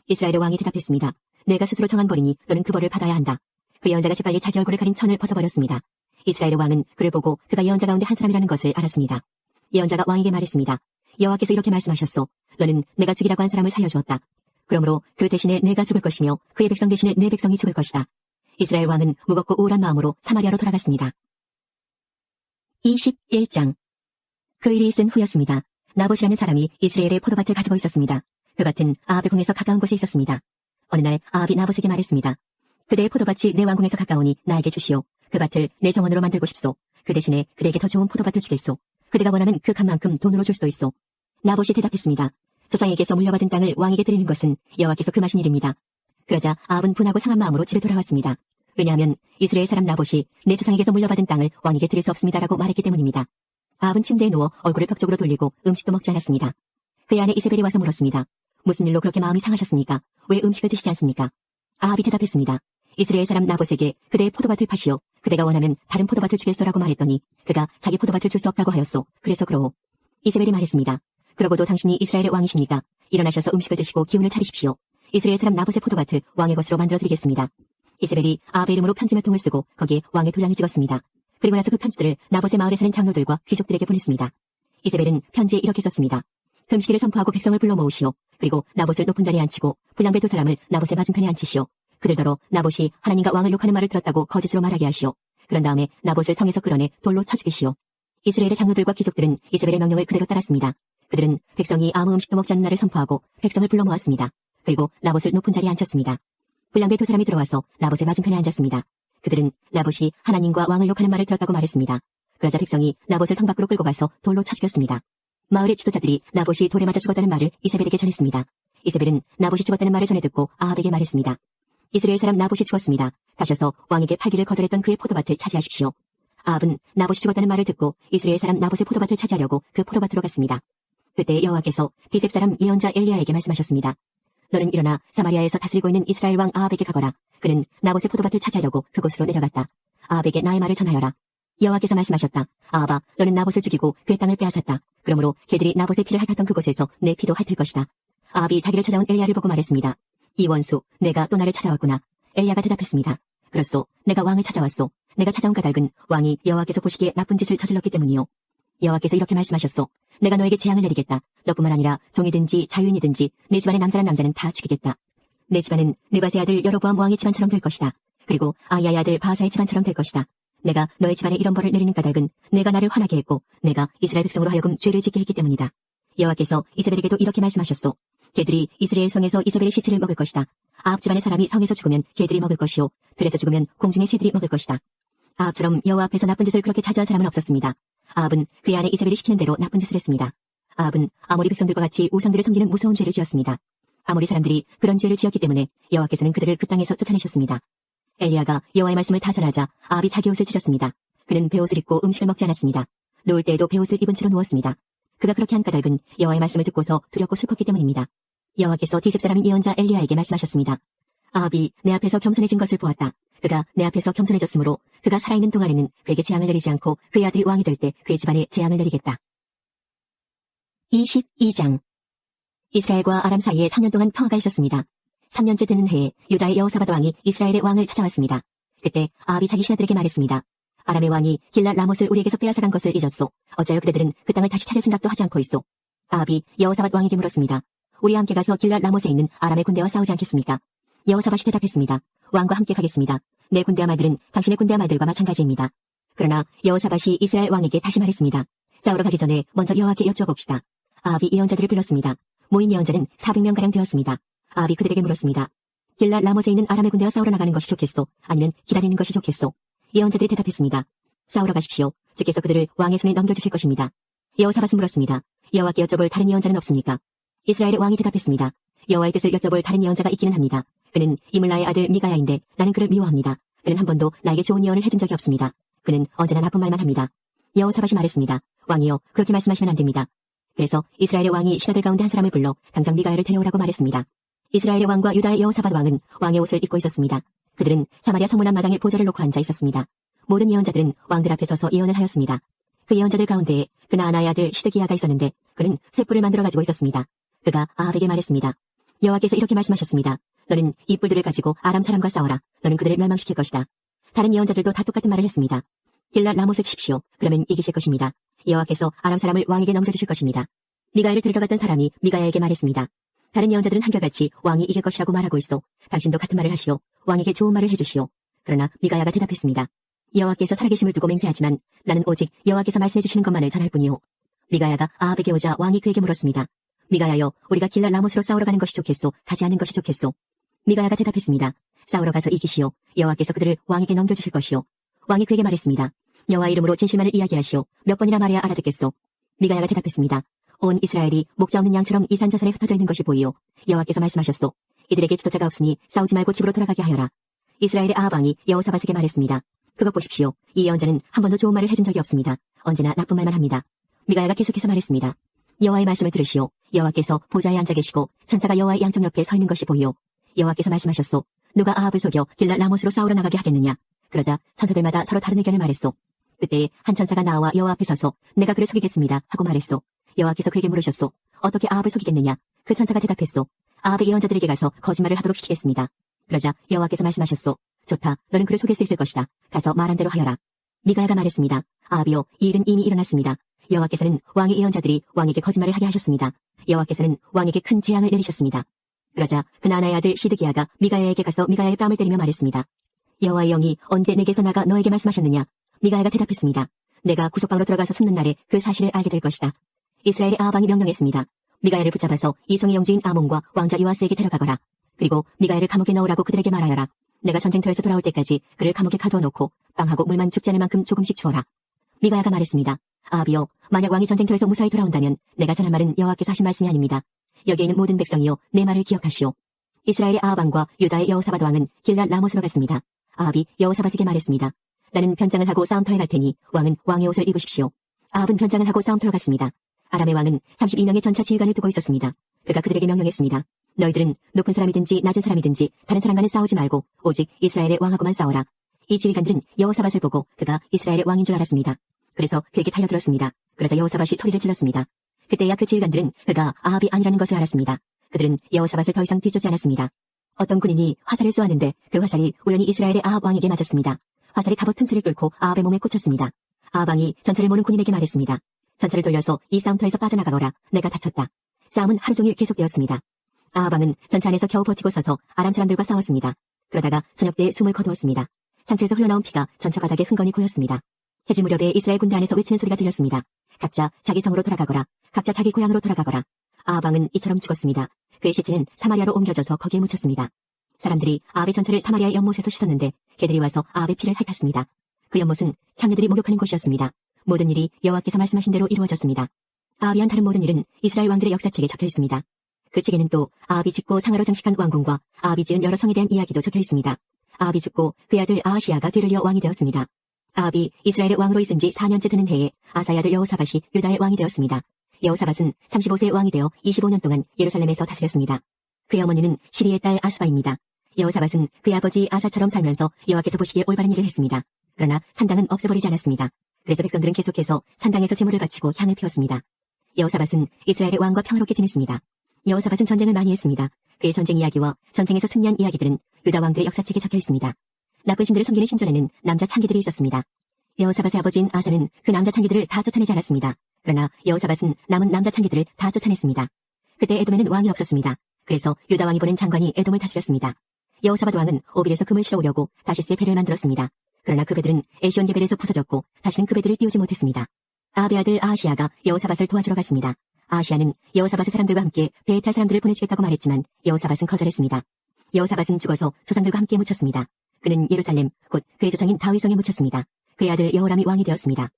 Speaker 1: 이스라엘의 왕이 대답했습니다. 내가 스스로 정한 벌이니 너는 그 벌을 받아야 한다. 그 예언자가 재빨리 자기 얼굴을 가린 천을 벗어버렸습니다. 이스라엘의 왕은 그를 보고 그가 예언자 가운데 한 사람이라는 것을 알았습니다. 예언자가 왕에게 말했습니다. 여호와께서 이렇게 말씀하셨소. 너는 내가 죽이라고 한 사람을 살려주었다. 그러므로 그 대신에 내가 죽을 것이며 그의 백성 대신에 내 백성이 죽을 것이다. 이스라엘 왕은 무겁고 우울한 마음으로 사마리아로 돌아갔습니다. 21장. 그 일이 있은 후였습니다. 나봇이라는 사람이 이스라엘의 포도밭을 가지고 있었습니다. 그 밭은 아합의 궁에서 가까운 곳에 있었습니다. 어느 날 아합이 나봇에게 말했습니다. 그대의 포도밭이 내 왕궁에서 가까우니 나에게 주시오. 그 밭을 내 정원으로 만들고 싶소. 그 대신에 그대에게 더 좋은 포도밭을 주겠소. 그대가 원하면 그 값만큼 돈으로 줄 수도 있소. 나봇이 대답했습니다. 조상에게서 물려받은 땅을 왕에게 드리는 것은 여호와께서 금하신 일입니다. 그러자 아합은 분하고 상한 마음으로 집에 돌아왔습니다. 왜냐하면 이스라엘 사람 나봇이 내 조상에게서 물려받은 땅을 왕에게 드릴 수 없습니다라고 말했기 때문입니다. 아합은 침대에 누워 얼굴을 벽 쪽으로 돌리고 음식도 먹지 않았습니다. 그의 아내 이세벨이 와서 물었습니다. 무슨 일로 그렇게 마음이 상하셨습니까? 왜 음식을 드시지 않습니까? 아합이 대답했습니다. 이스라엘 사람 나봇에게 그대의 포도밭을 파시오. 그대가 원하면 다른 포도밭을 주겠소라고 말했더니 그가 자기 포도밭을 줄 수 없다고 하였소. 그래서 그러오. 이세벨이 말했습니다. 그러고도 당신이 이스라엘의 왕이십니까? 일어나셔서 음식을 드시고 기운을 차리십시오. 이스라엘 사람 나봇의 포도밭을 왕의 것으로 만들어드리겠습니다. 이세벨이 아합의 이름으로 편지 몇 통을 쓰고 거기에 왕의 도장을 찍었습니다. 그리고 나서 그 편지들을 나봇의 마을에 사는 장로들과 귀족들에게 보냈습니다. 이세벨은 편지에 이렇게 썼습니다. 금식일을 선포하고 백성을 불러 모으시오. 그리고 나봇을 높은 자리에 앉히고 불량배 두 사람을 나봇의 맞은편에 앉히시오. 그들더러 나봇이 하나님과 왕을 욕하는 말을 들었다고 거짓으로 말하게 하시오. 그런 다음에 나봇을 성에서 끌어내 돌로 쳐 죽이시오. 이스라엘의 장로들과 귀족들은 이세벨의 명령을 그대로 따랐습니다. 그들은 백성이 아무 음식도 먹지 않는 날을 선포하고 백성을 불러 모았습니다. 그리고 나봇을 높은 자리에 앉혔습니다. 불량배 두 사람이 들어와서 나봇의 맞은편에 앉았습니다. 그들은 나봇이 하나님과 왕을 욕하는 말을 들었다고 말했습니다. 그러자 백성이 나봇을 성 밖으로 끌고 가서 돌로 쳐 죽였습니다. 마을의 지도자들이 나봇이 돌에 맞아 죽었다는 말을 이세벨에게 전했습니다. 이세벨은 나봇이 죽었다는 말을 전해 듣고 아합에게 말했습니다. 이스라엘 사람 나봇이 죽었습니다. 가셔서 왕에게 팔기를 거절했던 그의 포도밭을 차지하십시오. 아합은 나봇이 죽었다는 말을 듣고 이스라엘 사람 나봇의 포도밭을 차지하려고 그 포도밭으로 갔습니다. 그때 여호와께서 디셉 사람 예언자 엘리야에게 말씀하셨습니다. 너는 일어나 사마리아에서 다스리고 있는 이스라엘 왕 아합에게 가거라. 그는 나봇의 포도밭을 차지하려고 그곳으로 내려갔다. 아합에게 나의 말을 전하여라. 여호와께서 말씀하셨다. 아합아, 너는 나봇을 죽이고 그의 땅을 빼앗았다. 그러므로 개들이 나봇의 피를 핥았던 그곳에서 내 피도 핥을 것이다. 아합이 자기를 찾아온 엘리야를 보고 말했습니다. 이 원수, 내가 또 나를 찾아왔구나. 엘리야가 대답했습니다. 그렇소, 내가 왕을 찾아왔소. 내가 찾아온 까닭은 왕이 여호와께서 보시기에 나쁜 짓을 저질렀기 때문이요. 여호와께서 이렇게 말씀하셨소. 내가 너에게 재앙을 내리겠다. 너뿐만 아니라 종이든지 자유인이든지 내 집안의 남자란 남자는 다 죽이겠다. 내 집안은 느밧의 아들 여로보암 왕의 집안처럼 될 것이다. 그리고 아이야의 아들 바하사의 집안처럼 될 것이다. 내가 너의 집안에 이런 벌을 내리는 까닭은 내가 나를 화나게 했고 내가 이스라엘 백성으로 하여금 죄를 짓게 했기 때문이다. 여호와께서 이세벨에게도 이렇게 말씀하셨소. 개들이 이스라엘 성에서 이세벨의 시체를 먹을 것이다. 아합 집안의 사람이 성에서 죽으면 개들이 먹을 것이요. 들에서 죽으면 공중의 새들이 먹을 것이다. 아합처럼 여호와 앞에서 나쁜 짓을 그렇게 자주 한 사람은 없었습니다. 아합은 그의 아내 이세벨이 시키는 대로 나쁜 짓을 했습니다. 아합은 아모리 백성들과 같이 우상들을 섬기는 무서운 죄를 지었습니다. 아모리 사람들이 그런 죄를 지었기 때문에 여호와께서는 그들을 그 땅에서 쫓아내셨습니다. 엘리야가 여호와의 말씀을 다 전하자 아합이 자기 옷을 찢었습니다. 그는 베옷을 입고 음식을 먹지 않았습니다. 누울 때에도 베옷을 입은 채로 누웠습니다. 그가 그렇게 한 까닭은 여호와의 말씀을 듣고서 두렵고 슬펐기 때문입니다. 여호와께서 디셉 사람인 예언자 엘리야에게 말씀하셨습니다. 아합이 내 앞에서 겸손해진 것을 보았다. 그가 내 앞에서 겸손해졌으므로 그가 살아있는 동안에는 그에게 재앙을 내리지 않고 그의 아들이 왕이 될 때 그의 집안에 재앙을 내리겠다. 22장. 이스라엘과 아람 사이에 3년 동안 평화가 있었습니다. 3년째 되는 해에 유다의 여호사밧 왕이 이스라엘의 왕을 찾아왔습니다. 그때 아합이 자기 신하들에게 말했습니다. 아람의 왕이 길랏 라못을 우리에게서 빼앗아간 것을 잊었소. 어찌하여 그대들은 그 땅을 다시 찾을 생각도 하지 않고 있소. 아합이 여호사밧 왕에게 물었습니다. 우리와 함께 가서 길랏 라못에 있는 아람의 군대와 싸우지 않겠습니까? 여호사밧이 대답했습니다. 왕과 함께 가겠습니다. 내 군대와 말들은 당신의 군대와 말들과 마찬가지입니다. 그러나 여호사밧이 이스라엘 왕에게 다시 말했습니다. 싸우러 가기 전에 먼저 여호와께 여쭈어봅시다. 아합이 예언자들을 불렀습니다. 모인 예언자는 400명가량 되었습니다. 아합이 그들에게 물었습니다. 길랏 라못에 있는 아람의 군대와 싸우러 나가는 것이 좋겠소? 아니면 기다리는 것이 좋겠소? 예언자들이 대답했습니다. 싸우러 가십시오. 주께서 그들을 왕의 손에 넘겨주실 것입니다. 여호사밧은 물었습니다. 여호와께 여쭤볼 다른 예언자는 없습니까? 이스라엘의 왕이 대답했습니다. 여호와의 뜻을 여쭤볼 다른 예언자가 있기는 합니다. 그는 이물라의 아들 미가야인데 나는 그를 미워합니다. 그는 한 번도 나에게 좋은 예언을 해준 적이 없습니다. 그는 언제나 나쁜 말만 합니다. 여호사밧이 말했습니다. 왕이여, 그렇게 말씀하시면 안 됩니다. 그래서 이스라엘의 왕이 신하들 가운데 한 사람을 불러 당장 미가야를 데려오라고 말했습니다. 이스라엘의 왕과 유다의 여호사밧 왕은 왕의 옷을 입고 있었습니다. 그들은 사마리아 성문 앞 마당에 보좌를 놓고 앉아 있었습니다. 모든 예언자들은 왕들 앞에 서서 예언을 하였습니다. 그 예언자들 가운데에 그나아나의 아들 시드기야가 있었는데 그는 쇠뿔을 만들어 가지고 있었습니다. 그가 아합에게 말했습니다. 여호와께서 이렇게 말씀하셨습니다. 너는 이 뿔들을 가지고 아람 사람과 싸워라. 너는 그들을 멸망시킬 것이다. 다른 예언자들도 다 똑같은 말을 했습니다. 길랏 라못을 치십시오. 그러면 이기실 것입니다. 여호와께서 아람 사람을 왕에게 넘겨주실 것입니다. 미가야를 데리러 갔던 사람이 미가야에게 말했습니다. 다른 예언자들은 한결같이 왕이 이길 것이라고 말하고 있어. 당신도 같은 말을 하시오. 왕에게 좋은 말을 해주시오. 그러나 미가야가 대답했습니다. 여호와께서 살아계심을 두고 맹세하지만 나는 오직 여호와께서 말씀해 주시는 것만을 전할 뿐이오. 미가야가 아합에게 오자 왕이 그에게 물었습니다. 미가야여, 우리가 길랏 라못으로 싸우러 가는 것이 좋겠소? 가지 않는 것이 좋겠소? 미가야가 대답했습니다. 싸우러 가서 이기시오. 여호와께서 그들을 왕에게 넘겨주실 것이오. 왕이 그에게 말했습니다. 여호와 이름으로 진실만을 이야기하시오. 몇 번이나 말해야 알아듣겠소? 미가야가 대답했습니다. 온 이스라엘이 목자 없는 양처럼 이산저산에 흩어져 있는 것이 보이오. 여호와께서 말씀하셨소. 이들에게 지도자가 없으니 싸우지 말고 집으로 돌아가게 하여라. 이스라엘의 아합 왕이 여호사밧에게 말했습니다. 그것 보십시오. 이 예언자는 한 번도 좋은 말을 해준 적이 없습니다. 언제나 나쁜 말만 합니다. 미가야가 계속해서 말했습니다. 여호와의 말씀을 들으시오. 여호와께서 보좌에 앉아 계시고 천사가 여호와의 양쪽 옆에 서 있는 것이 보이오. 여호와께서 말씀하셨소. 누가 아합을 속여 길랏 라못으로 싸우러 나가게 하겠느냐? 그러자 천사들마다 서로 다른 의견을 말했소. 그때 한 천사가 나와 여호와 앞에 서서 내가 그를 속이겠습니다 하고 말했소. 여호와께서 그에게 물으셨소. 어떻게 아합을 속이겠느냐? 그 천사가 대답했소. 아합의 예언자들에게 가서 거짓말을 하도록 시키겠습니다. 그러자 여호와께서 말씀하셨소. 좋다. 너는 그를 속일 수 있을 것이다. 가서 말한 대로 하여라. 미가야가 말했습니다. 아합이여, 이 일은 이미 일어났습니다. 여호와께서는 왕의 예언자들이 왕에게 거짓말을 하게 하셨습니다. 여호와께서는 왕에게 큰 재앙을 내리셨습니다. 그러자 그나아나의 아들 시드기야가 미가야에게 가서 미가야의 뺨을 때리며 말했습니다. 여호와의 영이 언제 내게서 나가 너에게 말씀하셨느냐? 미가야가 대답했습니다. 내가 구석방으로 들어가서 숨는 날에 그 사실을 알게 될 것이다. 이스라엘의 아합 왕이 명령했습니다. 미가야를 붙잡아서 이성의 영주인 아몬과 왕자 요아스에게 데려가거라. 그리고 미가야를 감옥에 넣으라고 그들에게 말하여라. 내가 전쟁터에서 돌아올 때까지 그를 감옥에 가두어 놓고 빵하고 물만 죽지 않을 만큼 조금씩 주어라. 미가야가 말했습니다. 아합이여, 만약 왕이 전쟁터에서 무사히 돌아온다면 내가 전한 말은 여호와께서 하신 말씀이 아닙니다. 여기에 있는 모든 백성이여, 내 말을 기억하시오. 이스라엘의 아합 왕과 유다의 여호사밧 왕은 길랏 라못으로 갔습니다. 아합이 여호사밧에게 말했습니다. 나는 변장을 하고 싸움터에 갈 테니 왕은 왕의 옷을 입으십시오. 아합은 변장을 하고 싸움터로 갔습니다. 아람의 왕은 32명의 전차 지휘관을 두고 있었습니다. 그가 그들에게 명령했습니다. 너희들은 높은 사람이든지 낮은 사람이든지 다른 사람과는 싸우지 말고 오직 이스라엘의 왕하고만 싸워라. 이 지휘관들은 여호사밧을 보고 그가 이스라엘의 왕인 줄 알았습니다. 그래서 그에게 달려들었습니다. 그러자 여호사밧이 소리를 질렀습니다. 그때야 그 지휘관들은 그가 아합이 아니라는 것을 알았습니다. 그들은 여호사밧을 더 이상 뒤쫓지 않았습니다. 어떤 군인이 화살을 쏘았는데 그 화살이 우연히 이스라엘의 아합 왕에게 맞았습니다. 화살이 갑옷 틈새를 뚫고 아합의 몸에 꽂혔습니다. 아합 왕이 전차를 모는 군인에게 말했습니다. 전차를 돌려서 이 싸움터에서 빠져나가거라. 내가 다쳤다. 싸움은 하루 종일 계속되었습니다. 아합 왕은 전차 안에서 겨우 버티고 서서 아람 사람들과 싸웠습니다. 그러다가 저녁 때에 숨을 거두었습니다. 상처에서 흘러나온 피가 전차 바닥에 흥건히 고였습니다. 해질 무렵에 이스라엘 군대 안에서 외치는 소리가 들렸습니다. 각자 자기 성으로 돌아가거라. 각자 자기 고향으로 돌아가거라. 아합 왕은 이처럼 죽었습니다. 그의 시체는 사마리아로 옮겨져서 거기에 묻혔습니다. 사람들이 아합의 전체를 사마리아의 연못에서 씻었는데 개들이 와서 아합의 피를 핥았습니다. 그 연못은 창녀들이 목욕하는 곳이었습니다. 모든 일이 여호와께서 말씀하신 대로 이루어졌습니다. 아합이 한 다른 모든 일은 이스라엘 왕들의 역사책에 적혀 있습니다. 그 책에는 또 아합이 짓고 상하로 장식한 왕궁과 아합이 지은 여러 성에 대한 이야기도 적혀 있습니다. 아합이 죽고 그의 아들 아하시야가 뒤를 이어 왕이 되었습니다. 아합이 이스라엘의 왕으로 있은 지 4년째 되는 해에 아사의 아들 여호사밧이 유다의 왕이 되었습니다. 여호사밧은 35세의 왕이 되어 25년 동안 예루살렘에서 다스렸습니다. 그의 어머니는 시리의 딸 아수바입니다. 여호사밧은 그의 아버지 아사처럼 살면서 여호와께서 보시기에 올바른 일을 했습니다. 그러나 산당은 없애버리지 않았습니다. 그래서 백성들은 계속해서 산당에서 제물을 바치고 향을 피웠습니다. 여호사밧은 이스라엘의 왕과 평화롭게 지냈습니다. 여호사밧은 전쟁을 많이 했습니다. 그의 전쟁 이야기와 전쟁에서 승리한 이야기들은 유다 왕들의 역사책에 적혀 있습니다. 나쁜 신들을 섬기는 신전에는 남자 창기들이 있었습니다. 여호사밧의 아버지인 아사는 그 남자 창기들을 다 쫓아내지 않았습니다. 그러나 여호사밧은 남은 남자 창기들을 다 쫓아냈습니다. 그때 에돔에는 왕이 없었습니다. 그래서 유다 왕이 보낸 장관이 에돔을 다스렸습니다. 여호사밧 왕은 오빌에서 금을 실어오려고 다시스의 배를 만들었습니다. 그러나 그 배들은 에시온 게벨에서 부서졌고 다시는 그 배들을 띄우지 못했습니다. 아합의 아들 아하시아가 여호사밧을 도와주러 갔습니다. 아하시아는 여호사밧의 사람들과 함께 배에 탈 사람들을 보내주겠다고 말했지만 여호사밧은 거절했습니다. 여호사밧은 죽어서 조상들과 함께 묻혔습니다. 그는 예루살렘 곧 그의 조상인 다윗성에 묻혔습니다. 그의 아들 여호람이 왕이 되었습니다.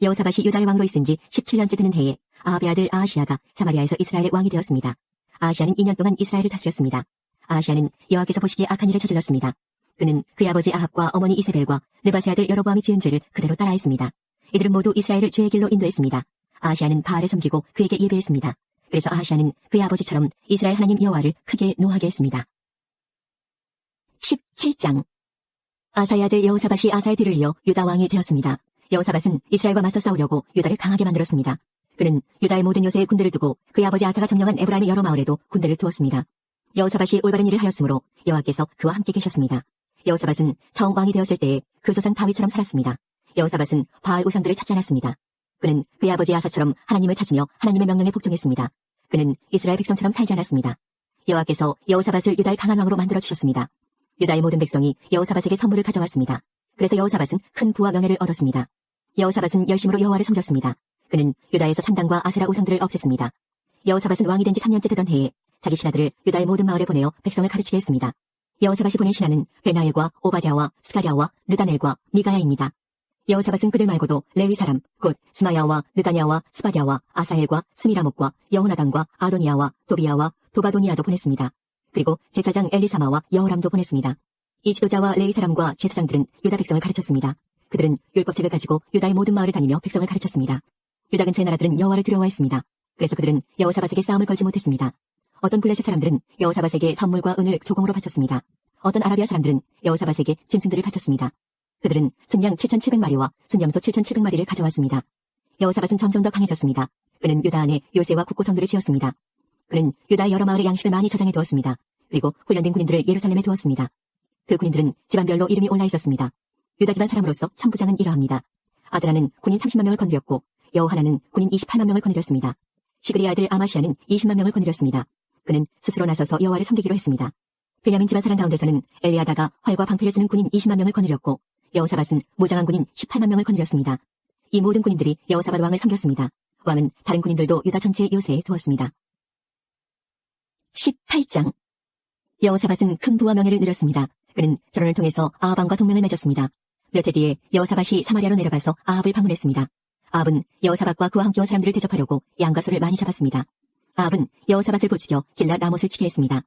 Speaker 1: 여호사밧이 유다의 왕으로 있은 지 17년째 되는 해에 아합의 아들 아하시아가 사마리아에서 이스라엘의 왕이 되었습니다. 아하시아는 2년 동안 이스라엘을 다스렸습니다. 아하시아는 여호와께서 보시기에 악한 일을 저질렀습니다. 그는 그의 아버지 아합과 어머니 이세벨과 느바세 아들 여로보암이 지은 죄를 그대로 따라했습니다. 이들은 모두 이스라엘을 죄의 길로 인도했습니다. 아하시아는 바알을 섬기고 그에게 예배했습니다. 그래서 아하시아는 그의 아버지처럼 이스라엘 하나님 여호와를 크게 노하게 했습니다. 17장 아사의 아들 여호사밧이 아사의 뒤를 이어 유다 왕이 되었습니다. 여호사밧은 이스라엘과 맞서 싸우려고 유다를 강하게 만들었습니다. 그는 유다의 모든 요새에 군대를 두고 그의 아버지 아사가 점령한 에브라임의 여러 마을에도 군대를 두었습니다. 여호사밧이 올바른 일을 하였으므로 여호와께서 그와 함께 계셨습니다. 여호사밧은 처음 왕이 되었을 때에 그 조상 다윗처럼 살았습니다. 여호사밧은 바알 우상들을 찾지 않았습니다. 그는 그의 아버지 아사처럼 하나님을 찾으며 하나님의 명령에 복종했습니다. 그는 이스라엘 백성처럼 살지 않았습니다. 여호와께서 여호사밧을 유다의 강한 왕으로 만들어 주셨습니다. 유다의 모든 백성이 여호사밧에게 선물을 가져왔습니다. 그래서 여호사밧은 큰 부와 명예를 얻었습니다. 여호사밧은 열심으로 여호와를 섬겼습니다. 그는 유다에서 산당과 아세라 우상들을 없앴습니다. 여호사밧은 왕이 된 지 3년째 되던 해에 자기 신하들을 유다의 모든 마을에 보내어 백성을 가르치게 했습니다. 여호사밧이 보낸 신하는 베나엘과 오바댜와 스가랴와 느다넬과 미가야입니다. 여호사밧은 그들 말고도 레위 사람 곧 스마야와 느다냐와 스바랴와 아사헬과 스미라목과 여호나단과 아도니아와 도비야와 도바도니아도 보냈습니다. 그리고 제사장 엘리사마와 여호람도 보냈습니다. 이 지도자와 레위 사람과 제사장들은 유다 백성을 가르쳤습니다. 그들은 율법책을 가지고 유다의 모든 마을을 다니며 백성을 가르쳤습니다. 유다 근처의 나라들은 여호와를 두려워했습니다. 그래서 그들은 여호사밧에게 싸움을 걸지 못했습니다. 어떤 블레셋 사람들은 여호사밧에게 선물과 은을 조공으로 바쳤습니다. 어떤 아라비아 사람들은 여호사밧에게 짐승들을 바쳤습니다. 그들은 순양 7,700마리와 순염소 7,700마리를 가져왔습니다. 여호사밧은 점점 더 강해졌습니다. 그는 유다 안에 요새와 국고성들을 지었습니다. 그는 유다의 여러 마을에 양식을 많이 저장해 두었습니다. 그리고 훈련된 군인들을 예루살렘에 두었습니다. 그 군인들은 집안별로 이름이 올라 있었습니다. 유다 집안 사람으로서 천부장은 이러합니다. 아드라는 군인 30만 명을 건드렸고 여호하나는 군인 28만 명을 건드렸습니다. 시그리의 아들 아마시아는 20만 명을 건드렸습니다. 그는 스스로 나서서 여호와를 섬기기로 했습니다. 베냐민 집안 사람 가운데서는 엘리아다가 활과 방패를 쓰는 군인 20만 명을 건드렸고 여호사밧은 무장한 군인 18만 명을 건드렸습니다. 이 모든 군인들이 여호사밧 왕을 섬겼습니다. 왕은 다른 군인들도 유다 전체의 요새에 두었습니다. 18장 여호사밧은 큰 부와 명예를 누렸습니다. 그는 결혼을 통해서 아합 왕과 동맹을 맺었습니다. 몇 해 뒤에 여호사밧이 사마리아로 내려가서 아합을 방문했습니다. 아합은 여호사밧과 그와 함께 온 사람들을 대접하려고 양과 소를 많이 잡았습니다. 아합은 여호사밧을 부추겨 길랏 라못을 치게 했습니다.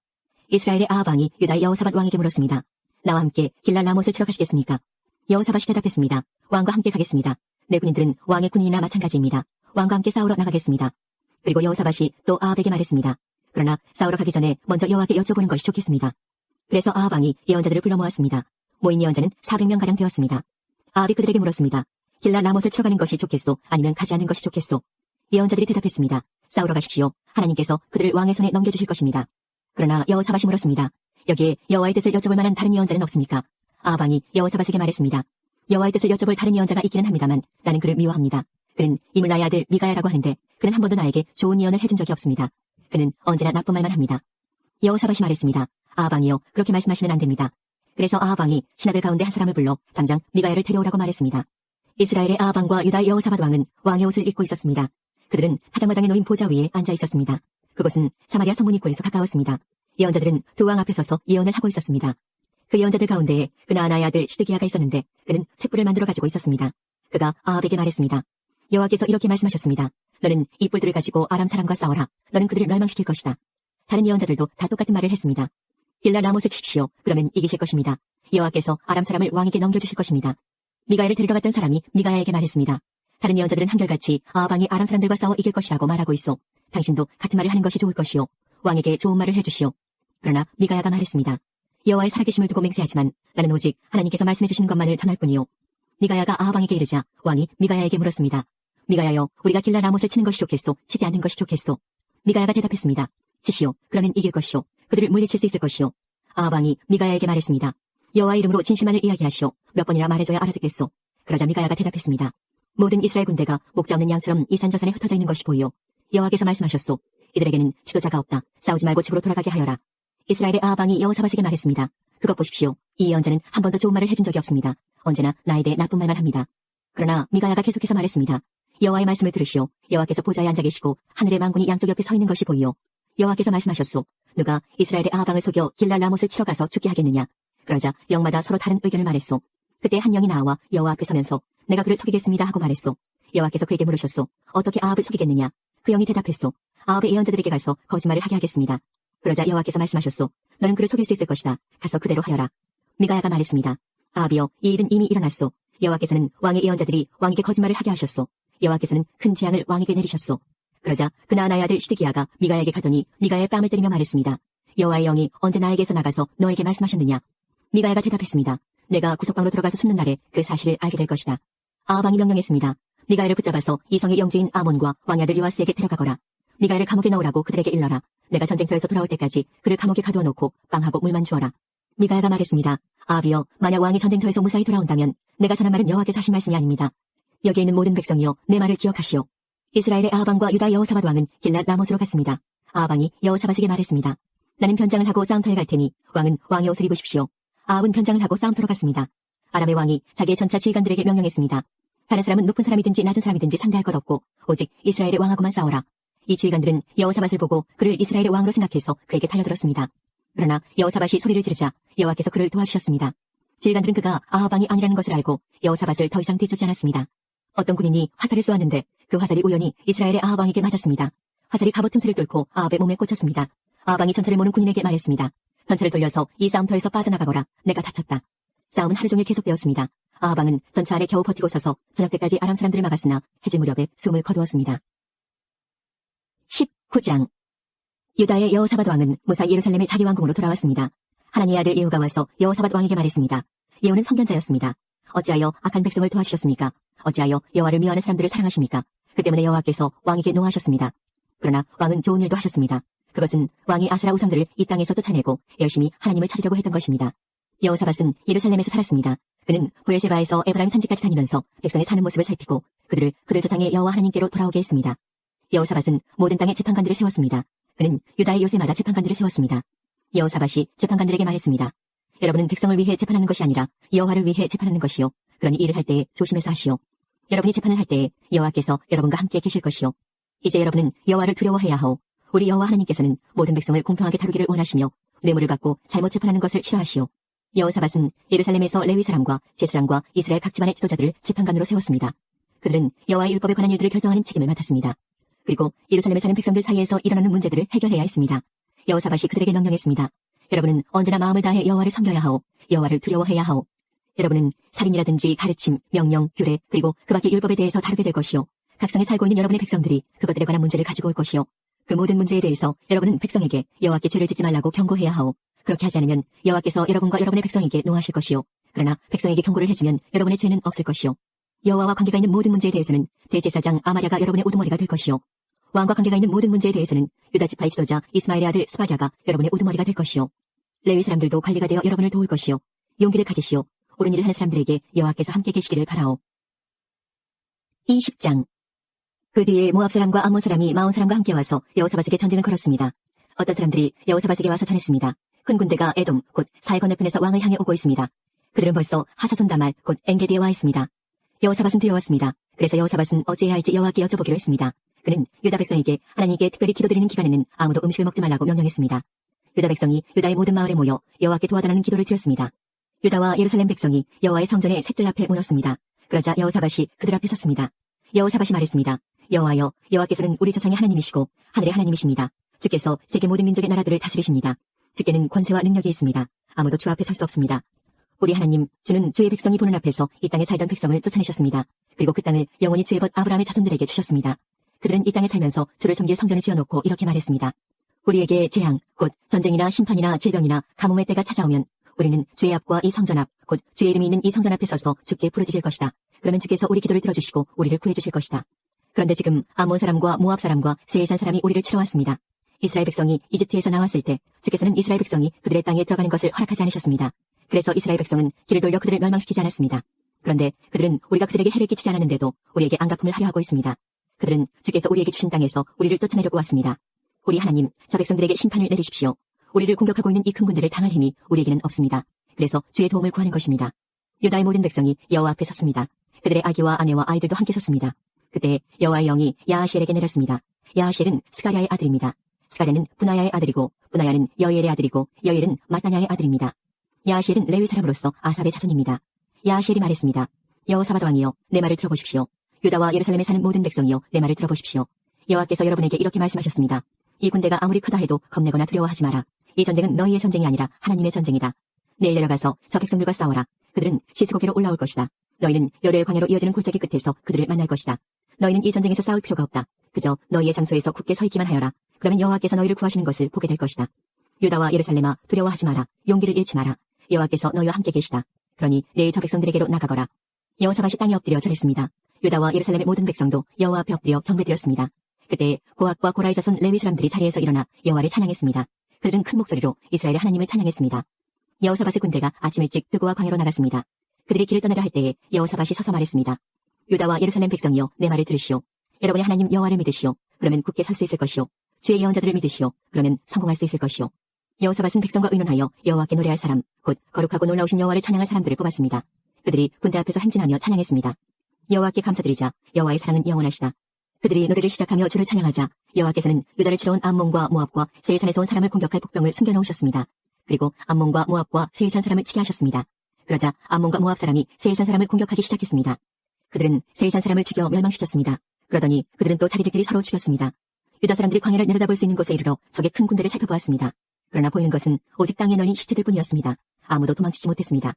Speaker 1: 이스라엘의 아합 왕이 유다의 여호사밧 왕에게 물었습니다. 나와 함께 길랏 라못을 치러 가시겠습니까? 여호사밧이 대답했습니다. 왕과 함께 가겠습니다. 내 군인들은 왕의 군인이나 마찬가지입니다. 왕과 함께 싸우러 나가겠습니다. 그리고 여호사밧이 또 아합에게 말했습니다. 그러나 싸우러 가기 전에 먼저 여호와께 여쭤보는 것이 좋겠습니다. 그래서 아합 왕이 예언자들을 불러 모았습니다. 모인 예언자는 400명가량 되었습니다. 아합이 그들에게 물었습니다. 길랏 라못을 치러 가는 것이 좋겠소? 아니면 가지 않는 것이 좋겠소? 예언자들이 대답했습니다. 싸우러 가십시오. 하나님께서 그들을 왕의 손에 넘겨주실 것입니다. 그러나 여호사밧이 물었습니다. 여기에 여호와의 뜻을 여쭤볼 만한 다른 예언자는 없습니까? 아합 왕이 여호사밧에게 말했습니다. 여호와의 뜻을 여쭤볼 다른 예언자가 있기는 합니다만 나는 그를 미워합니다. 그는 이물라의 아들 미가야라고 하는데 그는 한 번도 나에게 좋은 예언을 해준 적이 없습니다. 그는 언제나 나쁜 말만 합니다. 여호사밧이 말했습니다. 아합 왕이여, 그렇게 말씀하시면 안 됩니다. 그래서 아합 왕이 신하들 가운데 한 사람을 불러 당장 미가야를 데려오라고 말했습니다. 이스라엘의 아합 왕과 유다의 여호사밧 왕은 왕의 옷을 입고 있었습니다. 그들은 타작마당에 놓인 보좌 위에 앉아 있었습니다. 그곳은 사마리아 성문 입구에서 가까웠습니다. 예언자들은 두 왕 앞에 서서 예언을 하고 있었습니다. 그 예언자들 가운데에 그나아나의 아들 시드기야가 있었는데 그는 쇳불을 만들어 가지고 있었습니다. 그가 아합에게 말했습니다. 여호와께서 이렇게 말씀하셨습니다. 너는 이 뿔들을 가지고 아람 사람과 싸워라. 너는 그들을 멸망시킬 것이다. 다른 예언자들도 다 똑같은 말을 했습니다. 길랏 라못을 치십시오. 그러면 이기실 것입니다. 여호와께서 아람 사람을 왕에게 넘겨주실 것입니다. 미가야를 데리러 갔던 사람이 미가야에게 말했습니다. 다른 예언자들은 한결같이 아합 왕이 아람 사람들과 싸워 이길 것이라고 말하고 있어. 당신도 같은 말을 하는 것이 좋을 것이요. 왕에게 좋은 말을 해주시오. 그러나 미가야가 말했습니다. 여호와의 살아계심을 두고 맹세하지만 나는 오직 하나님께서 말씀해 주시는 것만을 전할 뿐이요. 미가야가 아합 왕에게 이르자 왕이 미가야에게 물었습니다. 미가야여, 우리가 길라 라못을 치는 것이 좋겠소, 치지 않는 것이 좋겠소? 미가야가 대답했습니다. 치시오. 그러면 이길 것이오. 그들을 물리칠 수 있을 것이오. 아합 왕이 미가야에게 말했습니다. 여호와의 이름으로 진실만을 이야기하시오. 몇 번이나 말해줘야 알아듣겠소. 그러자 미가야가 대답했습니다. 모든 이스라엘 군대가 목자 없는 양처럼 이 산저산에 흩어져 있는 것이 보이오. 여호와께서 말씀하셨소. 이들에게는 지도자가 없다. 싸우지 말고 집으로 돌아가게 하여라. 이스라엘의 아합 왕이 여호사밧에게 말했습니다. 그것 보십시오. 이 예언자는 한 번도 좋은 말을 해준 적이 없습니다. 언제나 나에 대해 나쁜 말만 합니다. 그러나 미가야가 계속해서 말했습니다. 여호와의 말씀을 들으시오. 여호와께서 보좌에 앉아 계시고 하늘의 만군이 양쪽 옆에 서 있는 것이 보이오. 여호와께서 말씀하셨소. 누가 이스라엘의 아합 왕을 속여 길랄 라못을 치러 가서 죽게 하겠느냐. 그러자 영마다 서로 다른 의견을 말했소. 그때 한 영이 나와 여호와 앞에 서면서 내가 그를 속이겠습니다 하고 말했소. 여호와께서 그에게 물으셨소. 어떻게 아합을 속이겠느냐. 그 영이 대답했소. 아합의 예언자들에게 가서 거짓말을 하게 하겠습니다. 그러자 여호와께서 말씀하셨소. 너는 그를 속일 수 있을 것이다. 가서 그대로 하여라. 미가야가 말했습니다. 아합이여, 이 일은 이미 일어났소. 여호와께서는 왕의 예언자들이 왕에게 거짓말을 하게 하셨소. 여호와께서는 큰 재앙을 왕에게 내리셨소. 그러자 그나아나의 아들 시드기야가 미가야에게 가더니 미가야의 뺨을 때리며 말했습니다. 여호와의 영이 언제 나에게서 나가서 너에게 말씀하셨느냐. 미가야가 대답했습니다. 내가 구석방으로 들어가서 숨는 날에 그 사실을 알게 될 것이다. 아합 왕이 명령했습니다. 미가야를 붙잡아서 이성의 영주인 아몬과 왕의 아들 요아스에게 데려가거라. 미가야를 감옥에 넣으라고 그들에게 일러라. 내가 전쟁터에서 돌아올 때까지 그를 감옥에 가두어 놓고 빵하고 물만 주어라. 미가야가 말했습니다. 아합이여, 만약 왕이 전쟁터에서 무사히 돌아온다면 내가 전한 말은 여호와께서 하신 말씀이 아닙니다. 여기에 있는 모든 백성이여, 내 말을 기억하시오. 이스라엘의 아합 왕과 유다 여호사밧 왕은 길랏 라못으로 갔습니다. 아합 왕이 여호사밧에게 말했습니다. 나는 변장을 하고 싸움터에 갈 테니 왕은 왕의 옷을 입으십시오. 아합은 변장을 하고 싸움터로 갔습니다. 아람의 왕이 자기의 전차 지휘관들에게 명령했습니다. 다른 사람은 높은 사람이든지 낮은 사람이든지 상대할 것 없고 오직 이스라엘의 왕하고만 싸워라. 이 지휘관들은 여호사밧을 보고 그를 이스라엘의 왕으로 생각해서 그에게 달려들었습니다. 그러나 여호사밧이 소리를 지르자 여호와께서 그를 도와주셨습니다. 지휘관들은 그가 아합 왕이 아니라는 것을 알고 여호사밧을 더 이상 뒤쫓지 않았습니다. 어떤 군인이 화살을 쏘았는데 그 화살이 우연히 이스라엘의 아합 왕에게 맞았습니다. 화살이 갑옷 틈새를 뚫고 아합의 몸에 꽂혔습니다. 아합 왕이 전차를 모는 군인에게 말했습니다. 전차를 돌려서 이 싸움터에서 빠져나가거라. 내가 다쳤다. 싸움은 하루 종일 계속되었습니다. 아합 왕은 전차 아래 겨우 버티고 서서 저녁 때까지 아람 사람들을 막았으나 해질 무렵에 숨을 거두었습니다. 19장. 유다의 여호사밧 왕은 무사히 예루살렘의 자기 왕궁으로 돌아왔습니다. 하나님의 아들 예후가 와서 여호사밧 왕에게 말했습니다. 예후는 선견자였습니다. 어찌하여 악한 백성을 도와주셨습니까? 어찌하여 여호와를 미워하는 사람들을 사랑하십니까? 그 때문에 여호와께서 왕에게 노하셨습니다. 그러나 왕은 좋은 일도 하셨습니다. 그것은 왕이 아세라 우상들을 이 땅에서 쫓아내고 열심히 하나님을 찾으려고 했던 것입니다. 여호사밧은 예루살렘에서 살았습니다. 그는 브엘세바에서 에브라임 산지까지 다니면서 백성의 사는 모습을 살피고 그들 조상의 여호와 하나님께로 돌아오게 했습니다. 여호사밧은 모든 땅에 재판관들을 세웠습니다. 그는 유다의 요새마다 재판관들을 세웠습니다. 여호사밧이 재판관들에게 말했습니다. 여러분은 백성을 위해 재판하는 것이 아니라 여호와를 위해 재판하는 것이요. 그러니 일을 할 때에 조심해서 하시오. 여러분이 재판을 할 때에 여호와께서 여러분과 함께 계실 것이요. 이제 여러분은 여호와를 두려워해야 하오. 우리 여호와 하나님께서는 모든 백성을 공평하게 다루기를 원하시며 뇌물을 받고 잘못 재판하는 것을 싫어하시오. 여호사밧은 예루살렘에서 레위 사람과 제사장과 이스라엘 각 집안의 지도자들을 재판관으로 세웠습니다. 그들은 여호와의 율법에 관한 일들을 결정하는 책임을 맡았습니다. 그리고 예루살렘에 사는 백성들 사이에서 일어나는 문제들을 해결해야 했습니다. 여호사밧이 그들에게 명령했습니다. 여러분은 언제나 마음을 다해 여호와를 섬겨야 하오. 여호와를 두려워해야 하오. 여러분은 살인이라든지 가르침, 명령, 규례 그리고 그 밖의 율법에 대해서 다루게 될 것이요. 각성에 살고 있는 여러분의 백성들이 그것들에 관한 문제를 가지고 올 것이요. 그 모든 문제에 대해서 여러분은 백성에게 여호와께 죄를 짓지 말라고 경고해야 하오. 그렇게 하지 않으면 여호와께서 여러분과 여러분의 백성에게 노하실 것이요. 그러나 백성에게 경고를 해주면 여러분의 죄는 없을 것이요. 여호와와 관계가 있는 모든 문제에 대해서는 대제사장 아마랴가 여러분의 우두머리가 될 것이요. 왕과 관계가 있는 모든 문제에 대해서는 유다 지파의 지도자 이스마엘의 아들 스바랴가 여러분의 우두머리가 될 것이요. 레위 사람들도 관리가 되어 여러분을 도울 것이요. 용기를 가지시오. 옳은 일을 하는 사람들에게 여호와께서 함께 계시기를 바라오. 20장. 그 뒤에 모압 사람과 암몬 사람이 마온 사람과 함께 와서 여호사밧에게 전쟁을 걸었습니다. 어떤 사람들이 여호사밧에게 와서 전했습니다. 큰 군대가 에돔 곧 사해 건너편에서 왕을 향해 오고 있습니다. 그들은 벌써 하사손 다말 곧 엔게디에 와 있습니다. 여호사밧은 두려웠습니다. 그래서 여호사밧은 어찌해야 할지 여호와께 여쭤보기로 했습니다. 그는 유다 백성에게 하나님께 특별히 기도드리는 기간에는 아무도 음식을 먹지 말라고 명령했습니다. 유다 백성이 유다의 모든 마을에 모여 여호와께 도와달라는 기도를 드렸습니다. 유다와 예루살렘 백성이 여호와의 성전의 셋들 앞에 모였습니다. 그러자 여호사밧이 그들 앞에 섰습니다. 여호사밧이 말했습니다. 여호와여, 여호와께서는 우리 조상의 하나님이시고 하늘의 하나님이십니다. 주께서 세계 모든 민족의 나라들을 다스리십니다. 주께는 권세와 능력이 있습니다. 아무도 주 앞에 설 수 없습니다. 우리 하나님, 주는 주의 백성이 보는 앞에서 이 땅에 살던 백성을 쫓아내셨습니다. 그리고 그 땅을 영원히 주의 벗 아브라함의 자손들에게 주셨습니다. 그들은 이 땅에 살면서 주를 섬길 성전을 지어놓고 이렇게 말했습니다. 우리에게 재앙, 곧 전쟁이나 심판이나 질병이나 가뭄의 때가 찾아오면 우리는 주의 앞과 이 성전 앞, 곧 주의 이름이 있는 이 성전 앞에 서서 주께 부르짖을 것이다. 그러면 주께서 우리 기도를 들어주시고 우리를 구해주실 것이다. 그런데 지금 아몬 사람과 모압 사람과 세일산 사람이 우리를 치러 왔습니다. 이스라엘 백성이 이집트에서 나왔을 때 주께서는 이스라엘 백성이 그들의 땅에 들어가는 것을 허락하지 않으셨습니다. 그래서 이스라엘 백성은 길을 돌려 그들을 멸망시키지 않았습니다. 그런데 그들은 우리가 그들에게 해를 끼치지 않았는데도 우리에게 안갚음을 하려 하고 있습니다. 그들은 주께서 우리에게 주신 땅에서 우리를 쫓아내려고 왔습니다. 우리 하나님, 저 백성들에게 심판을 내리십시오. 우리를 공격하고 있는 이 큰 군대를 당할 힘이 우리에게는 없습니다. 그래서 주의 도움을 구하는 것입니다. 유다의 모든 백성이 여호와 앞에 섰습니다. 그들의 아기와 아내와 아이들도 함께 섰습니다. 그때 여호와의 영이 야하시엘에게 내렸습니다. 야하시엘은 스가랴의 아들입니다. 스가랴는 분하야의 아들이고 분하야는 여이엘의 아들이고 여이엘은 마따냐의 아들입니다. 야하시엘은 레위 사람으로서 아삽의 자손입니다. 야하시엘이 말했습니다. 여호사밧 왕이여, 내 말을 들어보십시오. 유다와 예루살렘에 사는 모든 백성이여, 내 말을 들어보십시오. 여호와께서 여러분에게 이렇게 말씀하셨습니다. 이 군대가 아무리 크다 해도 겁내거나 두려워하지 마라. 이 전쟁은 너희의 전쟁이 아니라 하나님의 전쟁이다. 내일 내려가서 저 백성들과 싸워라. 그들은 시스고기로 올라올 것이다. 너희는 여레엘 광야로 이어지는 골짜기 끝에서 그들을 만날 것이다. 너희는 이 전쟁에서 싸울 필요가 없다. 그저 너희의 장소에서 굳게 서 있기만 하여라. 그러면 여호와께서 너희를 구하시는 것을 보게 될 것이다. 유다와 예루살렘아, 두려워하지 마라. 용기를 잃지 마라. 여호와께서 너희와 함께 계시다. 그러니 내일 저 백성들에게로 나가거라. 여호사밧이 땅에 엎드려 절했습니다. 유다와 예루살렘의 모든 백성도 여호와 앞에 엎드려 경배드렸습니다. 그때 고학과 고라의 자손 레위 사람들이 자리에서 일어나 여호와를 찬양했습니다. 그들은 큰 목소리로 이스라엘의 하나님을 찬양했습니다. 여호사밧의 군대가 아침 일찍 드고와 광야로 나갔습니다. 그들이 길을 떠나려 할 때에 여호사밧이 서서 말했습니다. 유다와 예루살렘 백성이여, 내 말을 들으시오. 여러분의 하나님 여호와를 믿으시오. 그러면 굳게 설 수 있을 것이오. 주의 예언자들을 믿으시오. 그러면 성공할 수 있을 것이오. 여호사밧은 백성과 의논하여 여호와께 노래할 사람, 곧 거룩하고 놀라우신 여호와를 찬양할 사람들을 뽑았습니다. 그들이 군대 앞에서 행진하며 찬양했습니다. 여호와께 감사드리자. 여호와의 사랑은 영원하시다. 그들이 노래를 시작하며 주를 찬양하자 여호와께서는 유다를 치러 온 암몬과 모압과 세일산에서 온 사람을 공격할 복병을 숨겨놓으셨습니다. 그리고 암몬과 모압과 세일산 사람을 치게 하셨습니다. 그러자 암몬과 모압 사람이 세일산 사람을 공격하기 시작했습니다. 그들은 세일산 사람을 죽여 멸망시켰습니다. 그러더니 그들은 또 자기들끼리 서로 죽였습니다. 유다 사람들이 광야를 내려다볼 수 있는 곳에 이르러 적의 큰 군대를 살펴보았습니다. 그러나 보이는 것은 오직 땅에 널린 시체들 뿐이었습니다. 아무도 도망치지 못했습니다.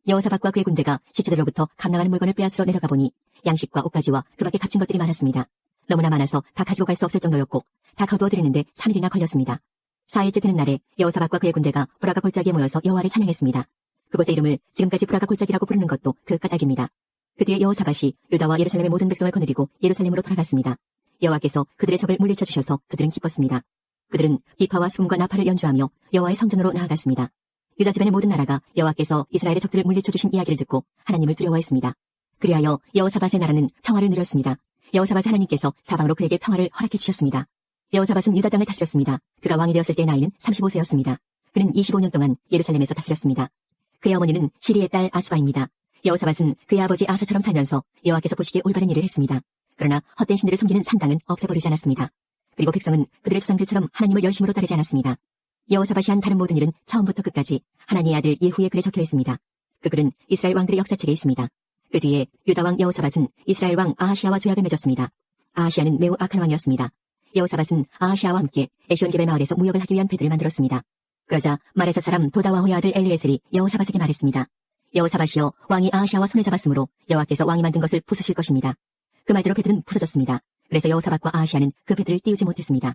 Speaker 1: 여호사밧과 그의 군대가 시체들로부터 감당하는 물건을 빼앗으러 내려가 보니 양식과 옷가지와 그 밖에 갇힌 것들이 많았습니다. 너무나 많아서 다 가지고 갈 수 없을 정도였고 다 거두어들이는데 3일이나 걸렸습니다. 4일째 되는 날에 여호사밧과 그의 군대가 브라가 골짜기에 모여서 여호와를 찬양했습니다. 그곳의 이름을 지금까지 브라가 골짜기라고 부르는 것도 그 까닭입니다. 그 뒤에 여호사밧이 유다와 예루살렘의 모든 백성을 거느리고 예루살렘으로 돌아갔습니다. 여호와께서 그들의 적을 물리쳐 주셔서 그들은 기뻤습니다. 그들은 비파와 수금과 나팔을 연주하며 여호와의 성전으로 나아갔습니다. 유다 주변의 모든 나라가 여호와께서 이스라엘의 적들을 물리쳐 주신 이야기를 듣고 하나님을 두려워했습니다. 그리하여 여호사밧의 나라는 평화를 누렸습니다. 여호사밧 하나님께서 사방으로 그에게 평화를 허락해 주셨습니다. 여호사밧은 유다 땅을 다스렸습니다. 그가 왕이 되었을 때 나이는 35세였습니다. 그는 25년 동안 예루살렘에서 다스렸습니다. 그의 어머니는 시리의 딸 아수바입니다. 여호사밧은 그의 아버지 아사처럼 살면서 여호와께서 보시기에 올바른 일을 했습니다. 그러나 헛된 신들을 섬기는 산당은 없애버리지 않았습니다. 그리고 백성은 그들의 조상들처럼 하나님을 열심으로 따르지 않았습니다. 여호사밧이 한 다른 모든 일은 처음부터 끝까지 하나님의 아들 예후의 글에 적혀 있습니다. 그 글은 이스라엘 왕들의 역사책에 있습니다. 그 뒤에 유다 왕 여호사밧은 이스라엘 왕 아하시아와 조약을 맺었습니다. 아하시아는 매우 악한 왕이었습니다. 여호사밧은 아하시아와 함께 에시온게벨 마을에서 무역을 하기 위한 배들을 만들었습니다. 그러자 마레사 사람 도다와호의 아들 엘리에셀이 여호사밧에게 말했습니다. 여호사밧이여, 왕이 아하시아와 손을 잡았으므로 여호와께서 왕이 만든 것을 부수실 것입니다. 그 말대로 배들은 부서졌습니다. 그래서 여호사밧과 아하시아는 그 배들을 띄우지 못했습니다.